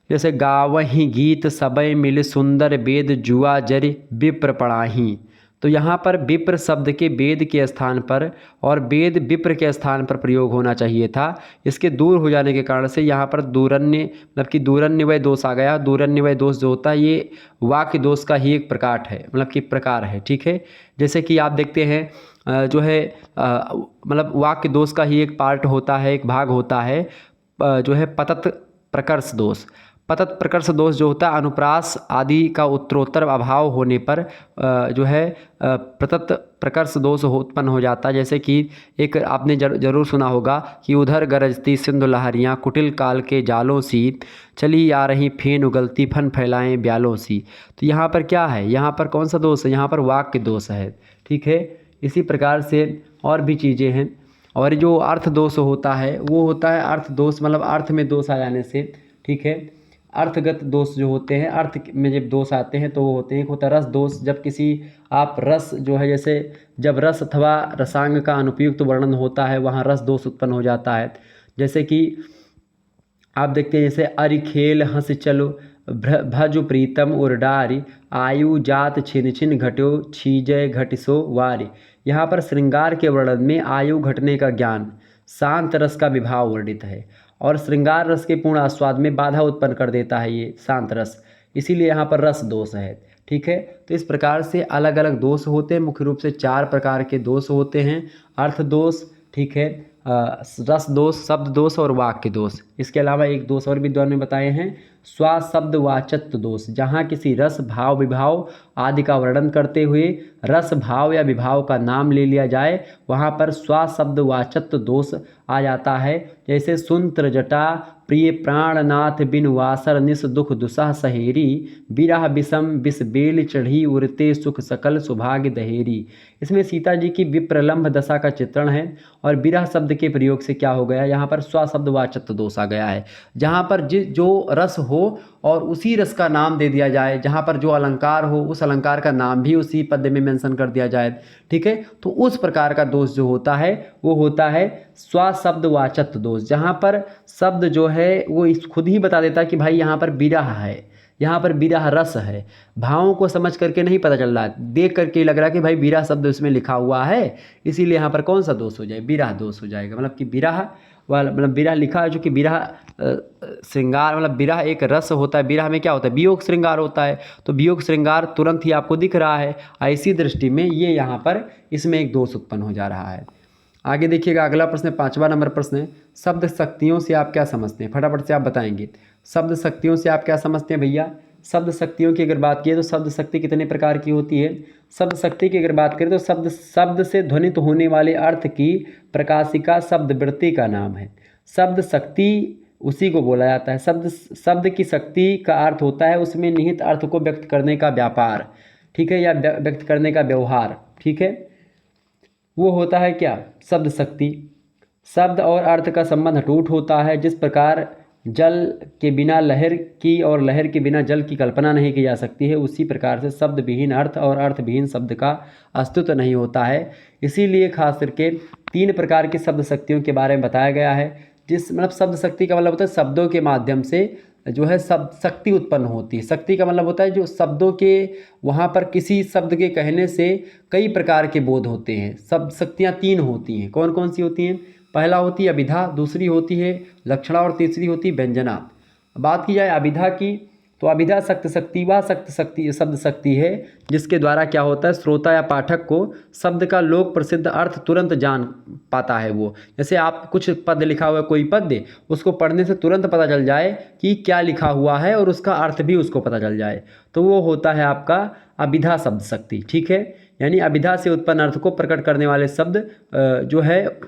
जैसे गावहीं गीत सबय मिल सुंदर वेद जुआ जरि विप्र पढ़ाहीं। तो यहाँ पर विप्र शब्द के वेद के स्थान पर और वेद विप्र के स्थान पर प्रयोग होना चाहिए था। इसके दूर हो जाने के कारण से यहाँ पर दूरन्य, मतलब कि दूरन्वय दोष आ गया। दूरन्वय दोष जो होता है ये वाक्य दोष का ही एक प्रकार है, मतलब कि प्रकार है। ठीक है। जैसे कि आप देखते हैं जो है मतलब वाक्य दोष का ही एक पार्ट होता है, एक भाग होता है जो है पतत प्रकर्ष दोष। पतत प्रकर्ष दोष जो होता है अनुप्रास आदि का उत्तरोत्तर अभाव होने पर जो है पतत प्रकर्ष दोष उत्पन्न हो जाता है। जैसे कि एक आपने जरूर सुना होगा कि उधर गरजती सिंधु लहरियाँ कुटिल काल के जालों सी, चली आ रही फेन उगलती फन फैलाएं ब्यालों सी। तो यहाँ पर क्या है? यहाँ पर कौन सा दोष है? यहाँ पर वाक्य दोष है। ठीक है। इसी प्रकार से और भी चीज़ें हैं। और जो अर्थ दोष होता है वो होता है अर्थ दोष, मतलब अर्थ में दोष आ जाने से। ठीक है। अर्थगत दोष जो होते हैं, अर्थ में जब दोष आते हैं तो वो होते हैं। एक होता है रस दोष, जब किसी आप रस जो है, जैसे जब रस अथवा रसांग का अनुपयुक्त वर्णन होता है वहाँ रस दोष उत्पन्न हो जाता है। जैसे कि आप देखते हैं जैसे अरि खेल हंस चलो भजु प्रीतम उर्डारी, आयु जात छिन छिन घट्यो छीजय घटिसो वारी। यहाँ पर श्रृंगार के वर्णन में आयु घटने का ज्ञान, शांत रस का विभाव वर्णित है और श्रृंगार रस के पूर्ण आस्वाद में बाधा उत्पन्न कर देता है ये शांत रस, इसीलिए यहाँ पर रस दोष है। ठीक है। तो इस प्रकार से अलग अलग दोष होते हैं। मुख्य रूप से 4 प्रकार के दोष होते हैं। अर्थ दोष, ठीक है, रस दोष, शब्द दोष और वाक्य दोष। इसके अलावा एक दोष और विद्वान ने बताए हैं, स्वशब्द वाचत्व दोष। जहाँ किसी रस भाव विभाव आदि का वर्णन करते हुए रस भाव या विभाव का नाम ले लिया जाए वहाँ पर स्वशब्द वाचत्व दोष आ जाता है। जैसे सुंत्र जटा प्रिय प्राणनाथ बिन वासर निस दुख दुसह सहेरी, बिरह विषम विष बेल चढ़ी उड़ते सुख सकल सुभाग्य दहेरी। इसमें सीता जी की विप्रलंभ दशा का चित्रण है और बिरह शब्द के प्रयोग से क्या हो गया, यहाँ पर स्वशब्द वाचत्व दोष आ गया है। जहाँ पर जो रस हो और उसी रस का नाम दे दिया जाए, जहाँ पर जो अलंकार हो उस अलंकार का नाम भी उसी पद्य में मेंशन कर दिया जाए। ठीक है। तो उस प्रकार का दोष जो होता है वो होता है स्वशब्द वाचत्व दोष, जहाँ पर शब्द जो है वो खुद ही बता देता है कि भाई यहाँ पर बिरह है, यहाँ पर बिरह रस है। भावों को समझ करके नहीं पता चल रहा है, देख करके लग रहा है कि भाई बिरह शब्द उसमें लिखा हुआ है, इसीलिए यहाँ पर कौन सा दोष हो जाए, बिरह दोष हो जाएगा। मतलब कि बिरह वाला, मतलब बिरह लिखा है, जो कि बिरह श्रृंगार, मतलब बिरह एक रस होता है। बिरह में क्या होता है, वियोग श्रृंगार होता है, तो वियोग श्रृंगार तुरंत ही आपको दिख रहा है। ऐसी दृष्टि में ये यहाँ पर इसमें एक दोष उत्पन्न हो जा रहा है। आगे देखिएगा, अगला प्रश्न 5वां नंबर प्रश्न है, शब्द शक्तियों से आप क्या समझते हैं? फटाफट से आप बताएंगे। शब्द शक्तियों से आप क्या समझते हैं भैया? शब्द शक्तियों की अगर बात की तो शब्द शक्ति कितने प्रकार की होती है? शब्द शक्ति की अगर बात करें तो शब्द से ध्वनित होने वाले अर्थ की प्रकाशिका शब्द वृत्ति का नाम है। शब्द शक्ति उसी को बोला जाता है। शब्द की शक्ति का अर्थ होता है उसमें निहित अर्थ को व्यक्त करने का व्यापार, ठीक है, या व्यक्त करने का व्यवहार। ठीक है। वो होता है क्या, शब्द शक्ति। शब्द और अर्थ का संबंध अटूट होता है। जिस प्रकार जल के बिना लहर की और लहर के बिना जल की कल्पना नहीं की जा सकती है, उसी प्रकार से शब्द विहीन अर्थ और अर्थ विहीन शब्द का अस्तित्व नहीं होता है। इसीलिए खास करके 3 प्रकार की शब्द शक्तियों के बारे में बताया गया है। जिस मतलब शब्द शक्ति का मतलब होता है शब्दों के माध्यम से जो है शब्द शक्ति उत्पन्न होती है। शक्ति का मतलब होता है जो शब्दों के वहाँ पर किसी शब्द के कहने से कई प्रकार के बोध होते हैं। शब्द शक्तियाँ 3 होती हैं। कौन कौन सी होती हैं? पहला होती है अभिधा, दूसरी होती है लक्षणा और तीसरी होती है व्यंजना। बात की जाए अभिधा की तो अभिधा शब्द शक्ति वह शब्द शक्ति है जिसके द्वारा क्या होता है श्रोता या पाठक को शब्द का लोक प्रसिद्ध अर्थ तुरंत जान पाता है। वो जैसे आप कुछ पद लिखा हुआ है, कोई पद्य, उसको पढ़ने से तुरंत पता चल जाए कि क्या लिखा हुआ है और उसका अर्थ भी उसको पता चल जाए, तो वो होता है आपका अभिधा शब्द शक्ति। ठीक है, यानी अभिधा से उत्पन्न अर्थ को प्रकट करने वाले शब्द जो है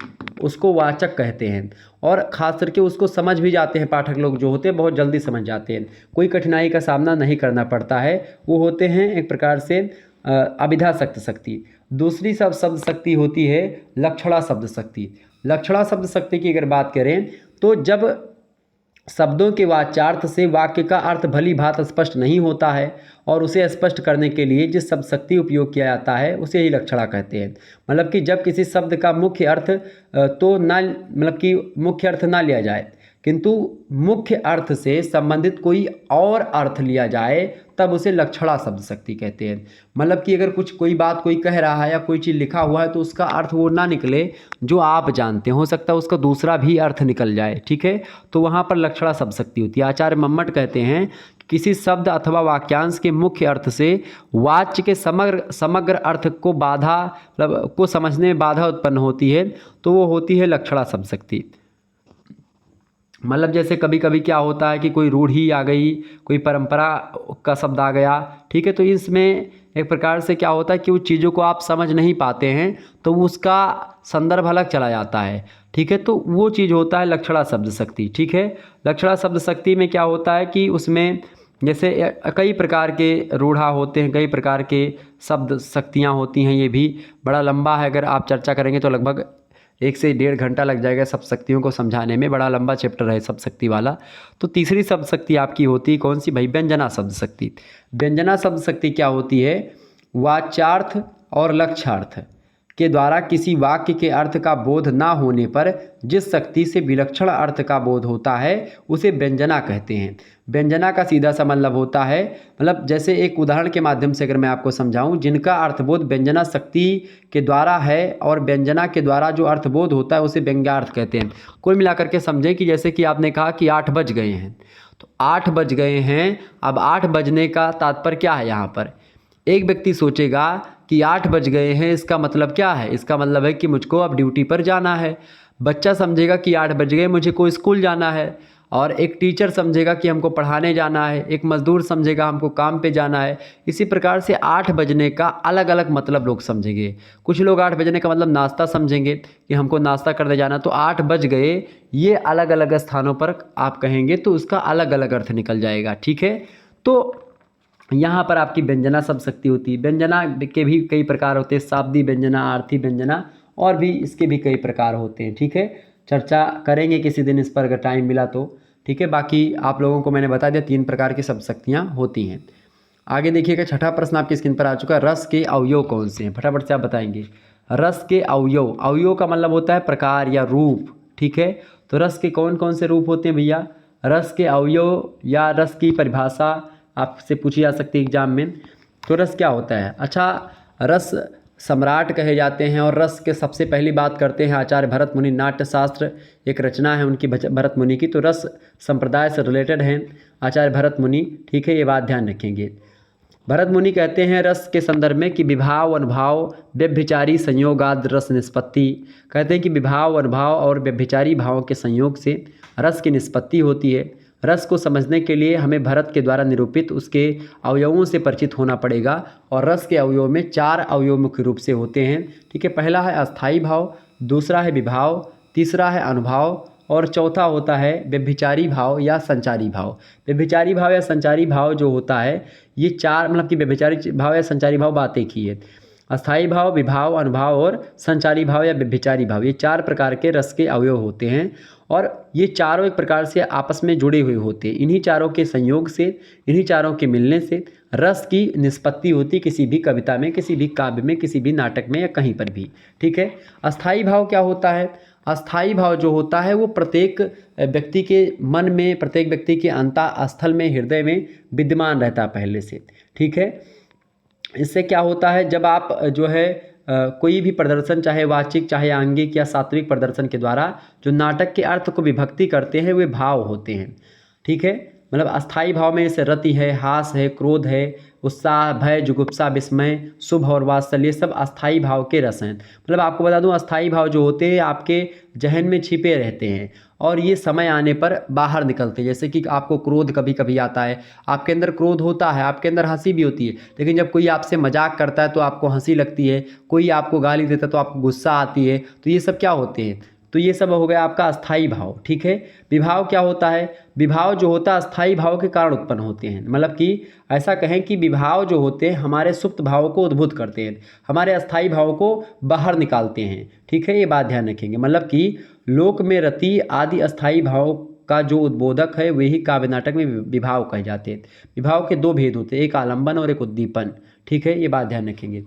उसको वाचक कहते हैं। और ख़ास करके उसको समझ भी जाते हैं पाठक लोग जो होते हैं, बहुत जल्दी समझ जाते हैं, कोई कठिनाई का सामना नहीं करना पड़ता है। वो होते हैं एक प्रकार से अभिधा शब्द शक्ति। दूसरी शब्द शक्ति होती है लक्षणा शब्द शक्ति। लक्षणा शब्द शक्ति की अगर बात करें तो जब शब्दों के वाच्यार्थ से वाक्य का अर्थ भली भांति स्पष्ट नहीं होता है और उसे स्पष्ट करने के लिए जिस शब्द शक्ति उपयोग किया जाता है उसे ही लक्षणा कहते हैं। मतलब कि जब किसी शब्द का मुख्य अर्थ तो ना मतलब कि मुख्य अर्थ ना लिया जाए किंतु मुख्य अर्थ से संबंधित कोई और अर्थ लिया जाए तब उसे लक्षणा शब्द शक्ति कहते हैं। मतलब कि अगर कोई बात कोई कह रहा है या कोई चीज़ लिखा हुआ है तो उसका अर्थ वो ना निकले जो आप जानते हो सकता है उसका दूसरा भी अर्थ निकल जाए। ठीक है, तो वहाँ पर लक्षणा शब्द शक्ति होती है। आचार्य मम्मट कहते हैं किसी शब्द अथवा वाक्यांश के मुख्य अर्थ से वाच्य के समग्र अर्थ को बाधा मतलब को समझने में बाधा उत्पन्न होती है तो वो होती है लक्षणा शब्द शक्ति। मतलब जैसे कभी कभी क्या होता है कि कोई रूढ़ी आ गई, कोई परंपरा का शब्द आ गया, ठीक है, तो इसमें एक प्रकार से क्या होता है कि उस चीज़ों को आप समझ नहीं पाते हैं तो उसका संदर्भ अलग चला जाता है। ठीक है, तो वो चीज़ होता है लक्षणा शब्द शक्ति। ठीक है, लक्षणा शब्द शक्ति में क्या होता है कि उसमें जैसे कई प्रकार के रूढ़ा होते हैं, कई प्रकार के शब्द शक्तियाँ होती हैं। ये भी बड़ा लंबा है, अगर आप चर्चा करेंगे तो लगभग 1 से 1.5 घंटा लग जाएगा सब शक्तियों को समझाने में, बड़ा लंबा चैप्टर है सब शक्ति वाला। तो तीसरी शब्द शक्ति आपकी होती है कौन सी भाई? व्यंजना शब्द शक्ति। व्यंजना शब्द शक्ति क्या होती है? वाच्यार्थ और लक्ष्यार्थ के द्वारा किसी वाक्य के अर्थ का बोध ना होने पर जिस शक्ति से विलक्षण अर्थ का बोध होता है उसे व्यंजना कहते हैं। व्यंजना का सीधा सा मतलब होता है, मतलब जैसे एक उदाहरण के माध्यम से अगर मैं आपको समझाऊं, जिनका अर्थबोध व्यंजना शक्ति के द्वारा है और व्यंजना के द्वारा जो अर्थबोध होता है उसे व्यंग्यार्थ कहते हैं। कुल मिलाकर के समझें कि जैसे कि आपने कहा कि 8 बज गए हैं, तो 8 बज गए हैं, अब 8 बजने का तात्पर्य क्या है? यहाँ पर एक व्यक्ति सोचेगा कि 8 बज गए हैं, इसका मतलब क्या है? इसका मतलब है कि मुझको अब ड्यूटी पर जाना है। बच्चा समझेगा कि 8 बज गए, मुझे को स्कूल जाना है। और एक टीचर समझेगा कि हमको पढ़ाने जाना है, एक मज़दूर समझेगा हमको काम पे जाना है। इसी प्रकार से 8 बजने का अलग अलग मतलब लोग समझेंगे। कुछ लोग 8 बजने का मतलब नाश्ता समझेंगे कि हमको नाश्ता करने जाना, तो 8 बज गए ये अलग अलग स्थानों पर आप कहेंगे तो उसका अलग अलग अर्थ निकल जाएगा। ठीक है, तो यहाँ पर आपकी व्यंजना शब्द शक्ति होती है। व्यंजना के भी कई प्रकार होते हैं, शाब्दी व्यंजना, आर्थी व्यंजना, और भी इसके भी कई प्रकार होते हैं। ठीक है, चर्चा करेंगे किसी दिन इस पर अगर टाइम मिला तो। ठीक है, बाकी आप लोगों को मैंने बता दिया 3 प्रकार की शब्द शक्तियाँ होती हैं। आगे देखिएगा, छठा प्रश्न आपकी स्क्रीन पर आ चुका है। रस के अवयव कौन से हैं? फटाफट से आप बताएंगे। रस के अवयव, अवयव का मतलब होता है प्रकार या रूप। ठीक है, तो रस के कौन कौन से रूप होते हैं भैया? रस के अवयव या रस की परिभाषा आपसे पूछी जा सकती है एग्जाम में। तो रस क्या होता है? अच्छा, रस सम्राट कहे जाते हैं। और रस के सबसे पहली बात करते हैं आचार्य भरत मुनि। नाट्यशास्त्र एक रचना है उनकी भरत मुनि की, तो रस संप्रदाय से रिलेटेड हैं आचार्य भरत मुनि। ठीक है, ये बात ध्यान रखेंगे। भरत मुनि कहते हैं रस के संदर्भ में कि विभाव अनुभाव व्यभिचारी संयोगाद रस निष्पत्ति। कहते हैं कि विभाव अनुभाव और व्यभिचारी भावों के संयोग से रस की निष्पत्ति होती है। रस को समझने के लिए हमें भरत के द्वारा निरूपित उसके अवयवों से परिचित होना पड़ेगा। और रस के अवयव में 4 अवयव मुख्य रूप से होते हैं। ठीक है, पहला है अस्थाई भाव, दूसरा है विभाव, तीसरा है अनुभाव और चौथा होता है व्यभिचारी भाव या संचारी भाव। व्यभिचारी भाव या संचारी भाव जो होता है, ये 4 मतलब कि व्यभिचारी भाव या संचारी भाव बात एक ही है। अस्थाई भाव, विभाव, अनुभाव और संचारी भाव या व्यभिचारी भाव, ये 4 प्रकार के रस के अवयव होते हैं और ये चारों एक प्रकार से आपस में जुड़े हुए होते हैं। इन्हीं चारों के संयोग से, इन्हीं चारों के मिलने से रस की निष्पत्ति होती किसी भी कविता में, किसी भी काव्य में, किसी भी नाटक में या कहीं पर भी। ठीक है। अस्थाई भाव क्या होता है? अस्थाई भाव जो होता है वो प्रत्येक व्यक्ति के मन में, प्रत्येक व्यक्ति के अंतःस्थल में, हृदय में विद्यमान रहता है पहले से। ठीक है। इससे क्या होता है, जब आप जो है कोई भी प्रदर्शन, चाहे वाचिक, चाहे आंगिक या सात्विक प्रदर्शन के द्वारा जो नाटक के अर्थ को विभक्ति करते हैं, वे भाव होते हैं। ठीक है। मतलब अस्थाई भाव में जैसे रति है, हास है, क्रोध है, उत्साह, भय, जुगुप्सा, विस्मय, शुभ और वात्सल्य, सब अस्थाई भाव के रस हैं। मतलब आपको बता दूं, अस्थाई भाव जो होते हैं आपके जहन में छिपे रहते हैं और ये समय आने पर बाहर निकलते हैं। जैसे कि आपको क्रोध कभी कभी आता है, आपके अंदर क्रोध होता है, आपके अंदर हंसी भी होती है, लेकिन जब कोई आपसे मजाक करता है तो आपको हंसी लगती है, कोई आपको गाली देता है तो आपको गुस्सा आती है। तो ये सब क्या होते हैं? तो ये सब हो गया आपका अस्थाई भाव। ठीक है। विभाव क्या होता है? विभाव जो होता है अस्थाई भाव के कारण उत्पन्न होते हैं। मतलब कि ऐसा कहें कि विभाव जो होते हैं हमारे सुप्त भाव को उद्भुत करते हैं, हमारे अस्थाई भाव को बाहर निकालते हैं। ठीक है। ये बात ध्यान रखेंगे। मतलब कि लोक में रति आदि अस्थाई भाव का जो उद्बोधक है वही काव्य नाटक में विभाव कहे जाते हैं। विभाव के 2 भेद होते हैं, एक आलंबन और एक उद्दीपन। ठीक है। ये बात ध्यान रखेंगे।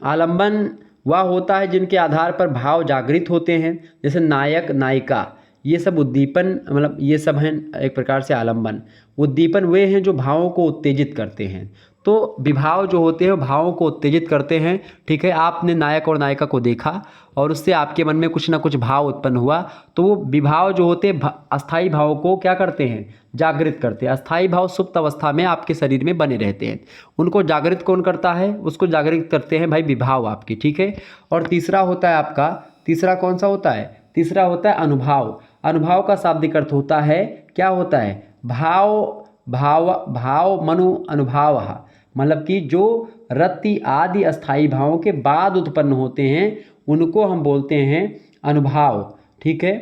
आलंबन वह होता है जिनके आधार पर भाव जागृत होते हैं, जैसे नायक, नायिका, ये सब उद्दीपन, मतलब ये सब हैं एक प्रकार से आलंबन। उद्दीपन वे हैं जो भावों को उत्तेजित करते हैं। तो विभाव जो होते हैं भावों को उत्तेजित करते हैं। ठीक है। आपने नायक और नायिका को देखा और उससे आपके मन में कुछ ना कुछ भाव उत्पन्न हुआ, तो वो विभाव जो होते हैं अस्थाई भाव को क्या करते हैं? जागृत करते हैं। अस्थाई भाव सुप्त अवस्था में आपके शरीर में बने रहते हैं, उनको जागृत कौन करता है? उसको जागृत करते हैं भाई विभाव आपकी। ठीक है। और तीसरा होता है आपका, तीसरा कौन सा होता है? तीसरा होता है अनुभाव। अनुभाव का शाब्दिक अर्थ होता है, क्या होता है? भाव, भाव, भाव मनु अनुभाव। मतलब कि जो रति आदि अस्थाई भावों के बाद उत्पन्न होते हैं उनको हम बोलते हैं अनुभाव। ठीक है।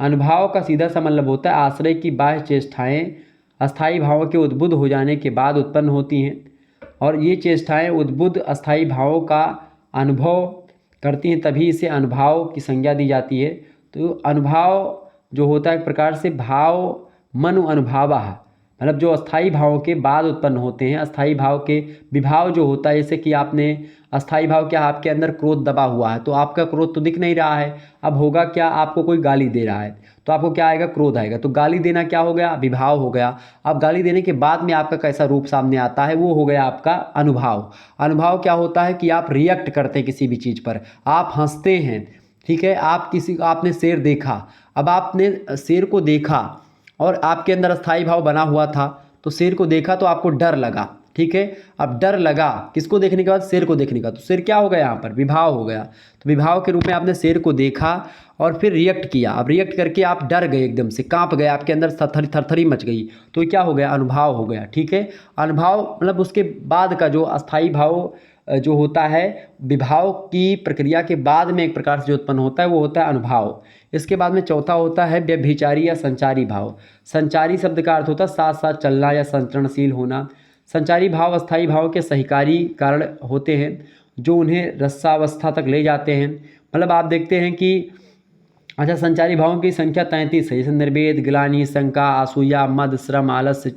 अनुभाव का सीधा सा मतलब होता है आश्रय की बाह्य चेष्टाएं अस्थाई भावों के उद्बुद्ध हो जाने के बाद उत्पन्न होती हैं और ये चेष्टाएं उद्बुद्ध अस्थाई भावों का अनुभव करती हैं, तभी इसे अनुभाव की संज्ञा दी जाती है। तो अनुभाव जो होता है एक प्रकार से भाव मनु अनुभावः, मतलब जो अस्थाई भावों के बाद उत्पन्न होते हैं। अस्थाई भाव के विभाव जो होता है, जैसे कि आपने अस्थाई भाव क्या, आपके अंदर क्रोध दबा हुआ है तो आपका क्रोध तो दिख नहीं रहा है। अब होगा क्या, आपको कोई गाली दे रहा है तो आपको क्या आएगा? क्रोध आएगा। तो गाली देना क्या हो गया? विभाव हो गया। अब गाली देने के बाद में आपका कैसा रूप सामने आता है वो हो गया आपका अनुभाव। अनुभाव क्या होता है कि आप रिएक्ट करते हैं किसी भी चीज़ पर, आप हंसते हैं। ठीक है। आपने शेर देखा, अब आपने शेर को देखा और आपके अंदर अस्थाई भाव बना हुआ था, तो शेर को देखा तो आपको डर लगा। ठीक है। अब डर लगा किसको देखने के बाद? शेर को देखने का। तो शेर क्या हो गया यहाँ पर? विभाव हो गया। तो विभाव के रूप में आपने शेर को देखा और फिर रिएक्ट किया। अब रिएक्ट करके आप डर गए, एकदम से कांप गए, आपके अंदर थरथरी मच गई, तो क्या हो गया? अनुभाव हो गया। ठीक है। अनुभाव मतलब उसके बाद का जो अस्थाई भाव जो होता है विभाव की प्रक्रिया के बाद में एक प्रकार से जो उत्पन्न होता है वो होता है अनुभाव। इसके बाद में चौथा होता है व्यभिचारी या संचारी भाव। संचारी शब्द का अर्थ होता है साथ साथ चलना या संचरणशील होना। संचारी भाव अस्थाई भाव के सहिकारी कारण होते हैं जो उन्हें रसावस्था तक ले जाते हैं। मतलब आप देखते हैं कि अच्छा, संचारी भावों की संख्या 33 है, जैसे निर्वेद, ग्लानि, शंका, असूया, मद, श्रम, आलस्य,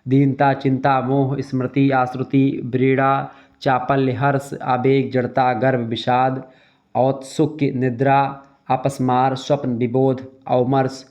दीनता, चिंता, मोह, स्मृति, आश्रुति, व्रीड़ा, चापल्य, हर्ष, आवेग, जड़ता, गर्व, विषाद, औत्सुक्य, निद्रा, अपस्मार, स्वप्न, विबोध, अवमर्श,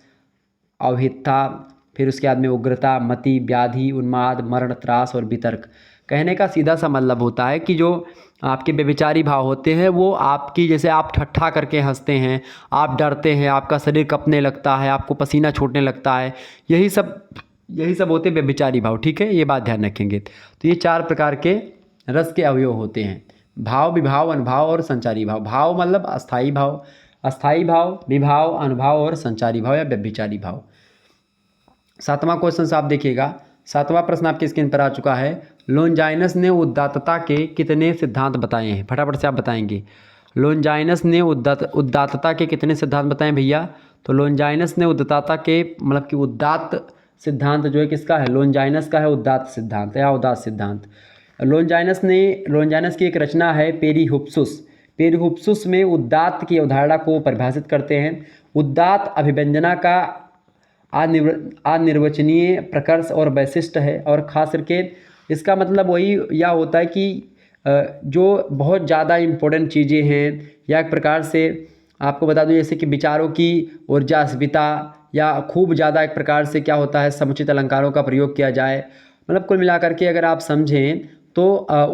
अवहितता, फिर उसके बाद में उग्रता, मति, व्याधि, उन्माद, मरण, त्रास और वितर्क। कहने का सीधा सा मतलब होता है कि जो आपके व्यभिचारी भाव होते हैं वो आपकी, जैसे आप ठट्ठा करके हंसते हैं, आप डरते हैं, आपका शरीर कँपने लगता है, आपको पसीना छूटने लगता है, यही सब होते हैं व्यभिचारी भाव। ठीक है। ये बात ध्यान रखेंगे। तो ये 4 प्रकार के रस के अवयव होते हैं, भाव, विभाव, अनुभाव और संचारी भाव। भाव मतलब अस्थाई भाव, अस्थाई भाव, विभाव, अनुभाव और संचारी भाव या व्यभिचारी भाव। 7वां क्वेश्चन आप देखिएगा। 7वां प्रश्न आपकी स्क्रीन पर आ चुका है। लोनजाइनस ने उदात्तता के कितने सिद्धांत बताए हैं? फटाफट से आप बताएंगे। लोनजाइनस ने उदात्तता के कितने सिद्धांत बताए भैया? तो लोनजाइनस ने उदात्तता के, मतलब कि उदात्त सिद्धांत जो है किसका है? लोनजाइनस का है उदात्त सिद्धांत या उदात्त सिद्धांत। लोनजाइनस की एक रचना है पेरीहुप्सुस। पेरीहुप्सुस में उदात्त की अवधारणा को परिभाषित करते हैं। उदात्त अभिव्यंजना का अनिर्वचनीय प्रकर्ष और वैशिष्ट है, और ख़ास करके इसका मतलब वही यह होता है कि जो बहुत ज़्यादा इम्पोर्टेंट चीज़ें हैं, या एक प्रकार से आपको बता दूं जैसे कि विचारों की ऊर्जा अस्मिता, या खूब ज़्यादा एक प्रकार से क्या होता है समुचित अलंकारों का प्रयोग किया जाए। मतलब कुल मिलाकर के अगर आप समझें तो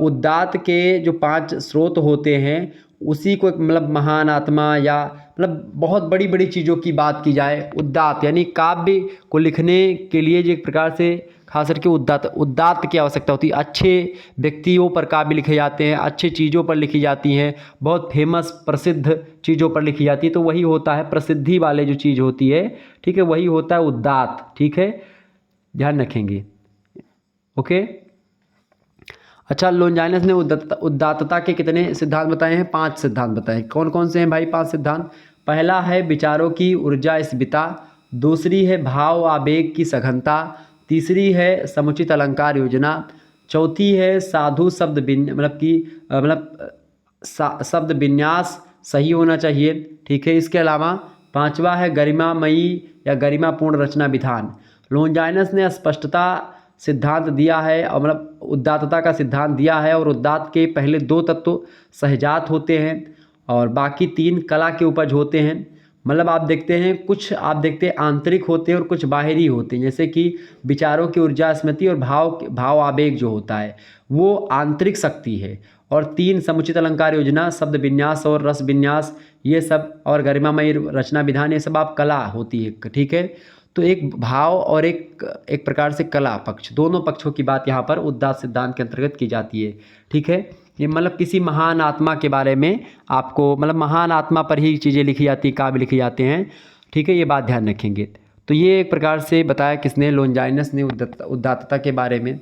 उदात्त के जो 5 स्रोत होते हैं उसी को मतलब महान आत्मा, या मतलब बहुत बड़ी बड़ी चीज़ों की बात की जाए, उदात्त यानी काव्य को लिखने के लिए जो एक प्रकार से खास करके उदात्त की आवश्यकता होती है। अच्छे व्यक्तियों पर काव्य लिखे जाते हैं, अच्छी चीज़ों पर लिखी जाती हैं, बहुत फेमस प्रसिद्ध चीज़ों पर लिखी जाती है, तो वही होता है प्रसिद्धि वाले जो चीज़ होती है, ठीक है, वही होता है उदात्त। ठीक है, ध्यान रखेंगे। ओके। अच्छा, लोनजाइनस ने उदात्तता के कितने सिद्धांत बताए हैं? 5 सिद्धांत बताए। कौन कौन से हैं भाई 5 सिद्धांत? पहला है विचारों की ऊर्जा स्मिता, दूसरी है भाव आवेग की सघनता, तीसरी है समुचित अलंकार योजना, चौथी है साधु शब्द शब्द विन्यास सही होना चाहिए। ठीक है, इसके अलावा 5वां है गरिमामयी या गरिमापूर्ण रचना विधान। लोनजाइनस ने स्पष्टता सिद्धांत दिया है, और मतलब उदात्तता का सिद्धांत दिया है, और उदात्त के पहले 2 तत्व सहजात होते हैं और बाकी 3 कला के उपज होते हैं। मतलब आप देखते हैं कुछ आंतरिक होते हैं और कुछ बाहरी होते हैं, जैसे कि विचारों की ऊर्जा स्मृति और भाव आवेग जो होता है वो आंतरिक शक्ति है, और 3 समुचित अलंकार योजना, शब्द विन्यास और रस विन्यास, ये सब, और गरिमामयी रचना विधान, ये सब आप कला होती है। ठीक है, तो एक भाव और एक प्रकार से कला पक्ष, दोनों पक्षों की बात यहाँ पर उदात्त सिद्धांत के अंतर्गत की जाती है। ठीक है, ये मतलब किसी महान आत्मा के बारे में आपको, मतलब महान आत्मा पर ही चीज़ें लिखी जाती, काव्य लिखे जाते हैं। ठीक है, ये बात ध्यान रखेंगे। तो ये एक प्रकार से बताया किसने? लोनजाइनस ने उदात्तता के बारे में।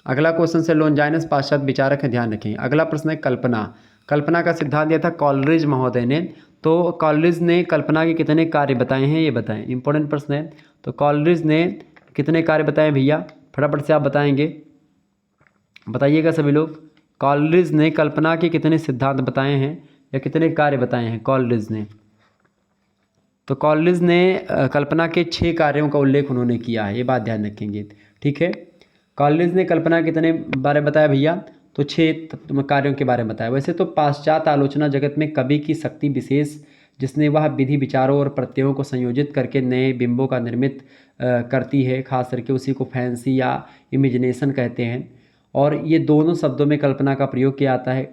अगला क्वेश्चन से लोनजाइनस पाश्चात्य विचारक है, ध्यान रखेंगे। अगला प्रश्न है कल्पना। कल्पना का सिद्धांत दिया था कॉलरिज महोदय ने। तो कॉलरिज ने कल्पना के कितने कार्य बताए हैं, ये बताएं, इंपॉर्टेंट प्रश्न है। तो कॉलरिज ने कितने कार्य बताए भैया? फटाफट से आप बताएंगे, बताइएगा सभी लोग। कॉलरिज ने कल्पना के कितने सिद्धांत बताए हैं या कितने कार्य बताए हैं कॉलरिज ने? तो कॉलरिज ने कल्पना के 6 कार्यों का उल्लेख उन्होंने किया है, ये बात ध्यान रखेंगे। ठीक है, कॉलरिज ने कल्पना कितने बारे बताया भैया? तो 6 कार्यों के बारे में बताया। वैसे तो पाश्चात्य आलोचना जगत में कवि की शक्ति विशेष, जिसने वह विधि विचारों और प्रत्ययों को संयोजित करके नए बिंबों का निर्मित करती है, खास करके उसी को फैंसी या इमेजिनेशन कहते हैं, और ये दोनों शब्दों में कल्पना का प्रयोग किया जाता है।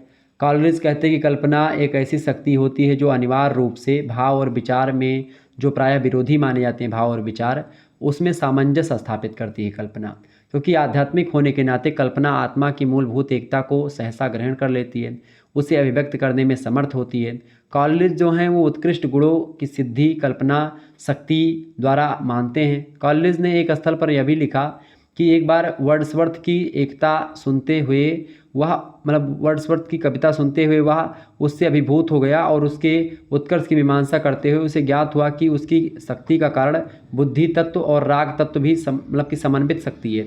कॉलरिज कहते हैं कि कल्पना एक ऐसी शक्ति होती है जो अनिवार्य रूप से भाव और विचार में, जो प्रायः विरोधी माने जाते हैं भाव और विचार, उसमें सामंजस्य स्थापित करती है कल्पना, क्योंकि आध्यात्मिक होने के नाते कल्पना आत्मा की मूलभूत एकता को सहसा ग्रहण कर लेती है, उसे अभिव्यक्त करने में समर्थ होती है। कॉलरिज जो हैं वो उत्कृष्ट गुणों की सिद्धि कल्पना शक्ति द्वारा मानते हैं। कॉलरिज ने एक स्थल पर यह भी लिखा कि एक बार वर्ड्सवर्थ की एकता सुनते हुए वह, मतलब वर्ड्सवर्थ की कविता सुनते हुए वह उससे अभिभूत हो गया, और उसके उत्कर्ष की मीमांसा करते हुए उसे ज्ञात हुआ कि उसकी शक्ति का कारण बुद्धि तत्व और राग तत्व भी मतलब की समन्वित शक्ति है।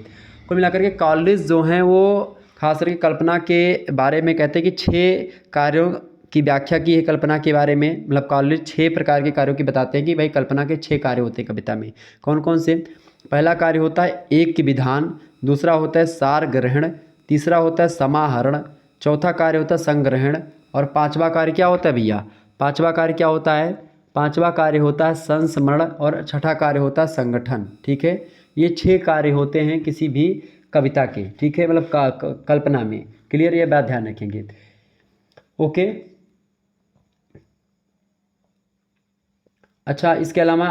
कुल मिलाकर के कॉलरिज जो हैं वो खास करके कल्पना के बारे में कहते हैं कि 6 कार्यों की व्याख्या की है कल्पना के बारे में। मतलब कॉलरिज 6 प्रकार के कार्यों की बताते हैं कि भाई कल्पना के 6 कार्य होते हैं कविता में। कौन कौन से? पहला कार्य होता है एक की विधान, दूसरा होता है सार ग्रहण, तीसरा होता है समाहरण, चौथा कार्य होता है संग्रहण, और 5वां कार्य क्या होता है भैया? 5वां कार्य क्या होता है? 5वां कार्य होता है संस्मरण, और 6ठा कार्य होता है संगठन। ठीक है, ये 6 कार्य होते हैं किसी भी कविता के। ठीक है, मतलब कल्पना में। क्लियर, ये बात ध्यान रखेंगे। ओके। अच्छा, इसके अलावा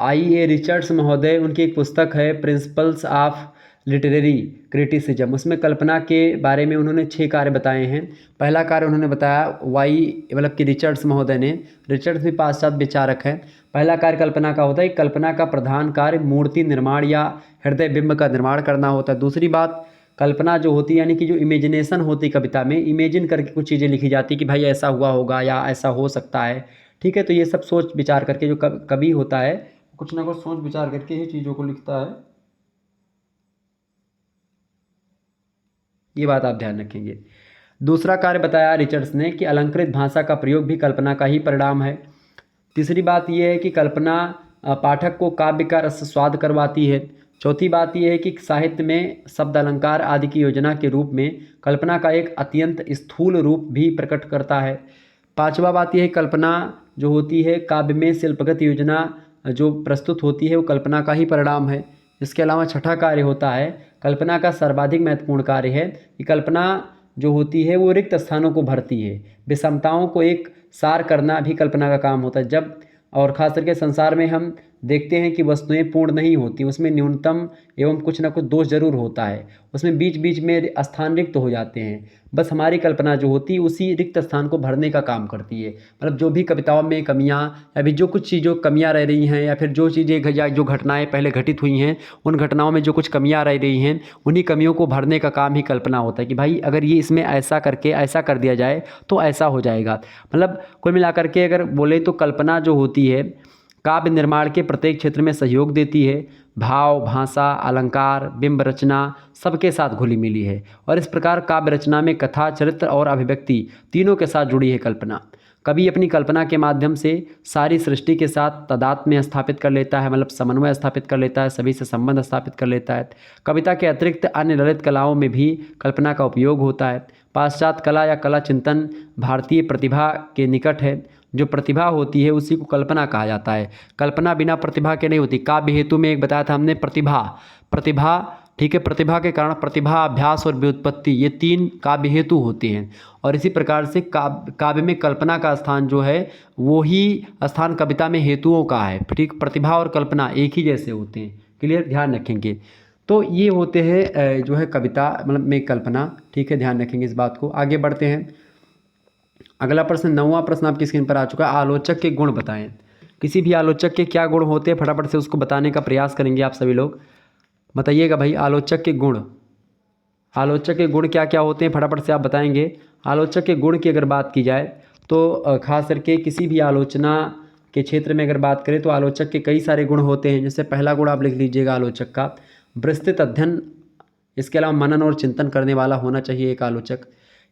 I.A. रिचर्ड्स महोदय, उनकी एक पुस्तक है प्रिंसिपल्स ऑफ लिटरेरी क्रिटिसिज्म, उसमें कल्पना के बारे में उन्होंने 6 कार्य बताए हैं। पहला कार्य उन्होंने बताया मतलब कि रिचर्ड्स महोदय ने, रिचर्ड्स भी पाश्चात्य विचारक हैं। पहला कार्य कल्पना का होता है, कल्पना का प्रधान कार्य मूर्ति निर्माण या हृदय बिंब का निर्माण करना होता है। दूसरी बात, कल्पना जो होती है यानी कि जो इमेजिनेशन होती है कविता में, इमेजिन करके कुछ चीज़ें लिखी जाती है कि भाई ऐसा हुआ होगा या ऐसा हो सकता है। ठीक है, तो ये सब सोच विचार करके जो कवि होता है कुछ ना कुछ सोच विचार करके ही चीज़ों को लिखता है। ये बात आप ध्यान रखेंगे। दूसरा कार्य बताया रिचर्ड्स ने कि अलंकृत भाषा का प्रयोग भी कल्पना का ही परिणाम है। तीसरी बात यह है कि कल्पना पाठक को काव्य का रस स्वाद करवाती है। चौथी बात यह है कि साहित्य में शब्द अलंकार आदि की योजना के रूप में कल्पना का एक अत्यंत स्थूल रूप भी प्रकट करता है। पांचवा बात यह है कल्पना जो होती है काव्य में शिल्पगत योजना जो प्रस्तुत होती है वो कल्पना का ही परिणाम है। इसके अलावा छठा कार्य होता है कल्पना का सर्वाधिक महत्वपूर्ण कार्य है कि कल्पना जो होती है वो रिक्त स्थानों को भरती है। विषमताओं को एक सार करना भी कल्पना का काम होता है। जब और ख़ास करके संसार में हम देखते हैं कि वस्तुएं पूर्ण नहीं होती, उसमें न्यूनतम एवं कुछ ना कुछ दोष जरूर होता है, उसमें बीच बीच में स्थान रिक्त हो जाते हैं। बस हमारी कल्पना जो होती है उसी रिक्त स्थान को भरने का काम करती है। मतलब जो भी कविताओं में कमियां या फिर जो कुछ चीज़ों कमियां रह रही हैं या फिर जो चीज़ें या जो घटनाएं पहले घटित हुई हैं उन घटनाओं में जो कुछ कमियां रह रही हैं उन्हीं कमियों को भरने का काम ही कल्पना होता है कि भाई अगर ये इसमें ऐसा करके ऐसा कर दिया जाए तो ऐसा हो जाएगा। मतलब कुल मिलाकर के अगर बोले तो कल्पना जो होती है काव्य निर्माण के प्रत्येक क्षेत्र में सहयोग देती है। भाव, भाषा, अलंकार, बिंब रचना सबके साथ घुली मिली है और इस प्रकार काव्य रचना में कथा, चरित्र और अभिव्यक्ति तीनों के साथ जुड़ी है कल्पना। कवि अपनी कल्पना के माध्यम से सारी सृष्टि के साथ तादात्म्य स्थापित कर लेता है, मतलब समन्वय स्थापित कर लेता है, सभी से संबंध स्थापित कर लेता है। कविता के अतिरिक्त अन्य ललित कलाओं में भी कल्पना का उपयोग होता है। पाश्चात्य कला या कला चिंतन भारतीय प्रतिभा के निकट है। जो प्रतिभा होती है उसी को कल्पना कहा जाता है। कल्पना बिना प्रतिभा के नहीं होती। काव्य हेतु में एक बताया था हमने प्रतिभा ठीक है, प्रतिभा के कारण प्रतिभा, अभ्यास और व्युत्पत्ति ये तीन काव्य हेतु होते हैं। और इसी प्रकार से काव्य में कल्पना का स्थान जो है वो ही स्थान कविता में हेतुओं का है। ठीक, प्रतिभा और कल्पना एक ही जैसे होते हैं। क्लियर, ध्यान रखेंगे। तो ये होते हैं जो है कविता मतलब में कल्पना। ठीक है, ध्यान रखेंगे इस बात को। आगे बढ़ते हैं। अगला प्रश्न, 9वां प्रश्न आपकी स्क्रीन पर आ चुका है। आलोचक के गुण बताएं। किसी भी आलोचक के क्या गुण होते हैं फटाफट से उसको बताने का प्रयास करेंगे आप सभी लोग। बताइएगा भाई, आलोचक के गुण, आलोचक के गुण क्या क्या होते हैं फटाफट से आप बताएंगे। आलोचक के गुण की अगर बात की जाए तो खास करके किसी भी आलोचना के क्षेत्र में अगर बात करें तो आलोचक के कई सारे गुण होते हैं। जैसे पहला गुण आप लिख लीजिएगा आलोचक का, विस्तृत अध्ययन, इसके अलावा मनन और चिंतन करने वाला होना चाहिए एक आलोचक।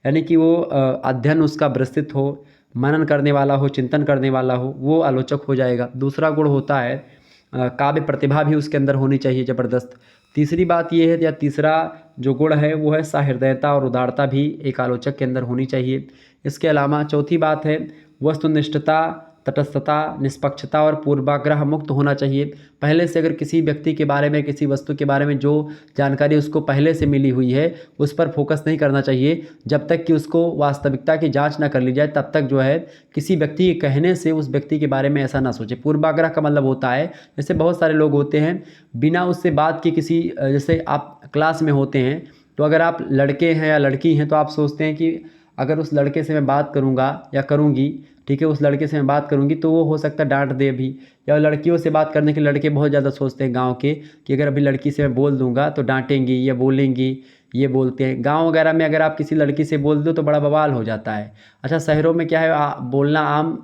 यानी कि वो अध्ययन उसका विस्तृत हो, मनन करने वाला हो, चिंतन करने वाला हो, वो आलोचक हो जाएगा। दूसरा गुण होता है काव्य प्रतिभा भी उसके अंदर होनी चाहिए ज़बरदस्त। तीसरी बात ये है या तीसरा जो गुण है वो है सहृदयता और उदारता भी एक आलोचक के अंदर होनी चाहिए। इसके अलावा चौथी बात है वस्तुनिष्ठता, तटस्थता, निष्पक्षता और पूर्वाग्रह मुक्त होना चाहिए। पहले से अगर किसी व्यक्ति के बारे में, किसी वस्तु के बारे में जो जानकारी उसको पहले से मिली हुई है उस पर फोकस नहीं करना चाहिए। जब तक कि उसको वास्तविकता की जांच ना कर ली जाए तब तक जो है किसी व्यक्ति के कहने से उस व्यक्ति के बारे में ऐसा ना सोचे। पूर्वाग्रह का मतलब होता है जैसे बहुत सारे लोग होते हैं बिना उससे बात की किसी, जैसे आप क्लास में होते हैं तो अगर आप लड़के हैं या लड़की हैं तो आप सोचते हैं कि अगर उस लड़के से मैं बात करूंगा या करूंगी, ठीक है, उस लड़के से मैं बात करूंगी तो वो हो सकता है डांट दे भी। या लड़कियों से बात करने के लड़के बहुत ज़्यादा सोचते हैं गांव के कि अगर अभी लड़की से मैं बोल दूंगा तो डांटेंगी या बोलेंगी, ये बोलते हैं। गांव वगैरह में अगर आप किसी लड़की से बोल दो तो बड़ा बवाल हो जाता है। अच्छा, शहरों में क्या है, बोलना आम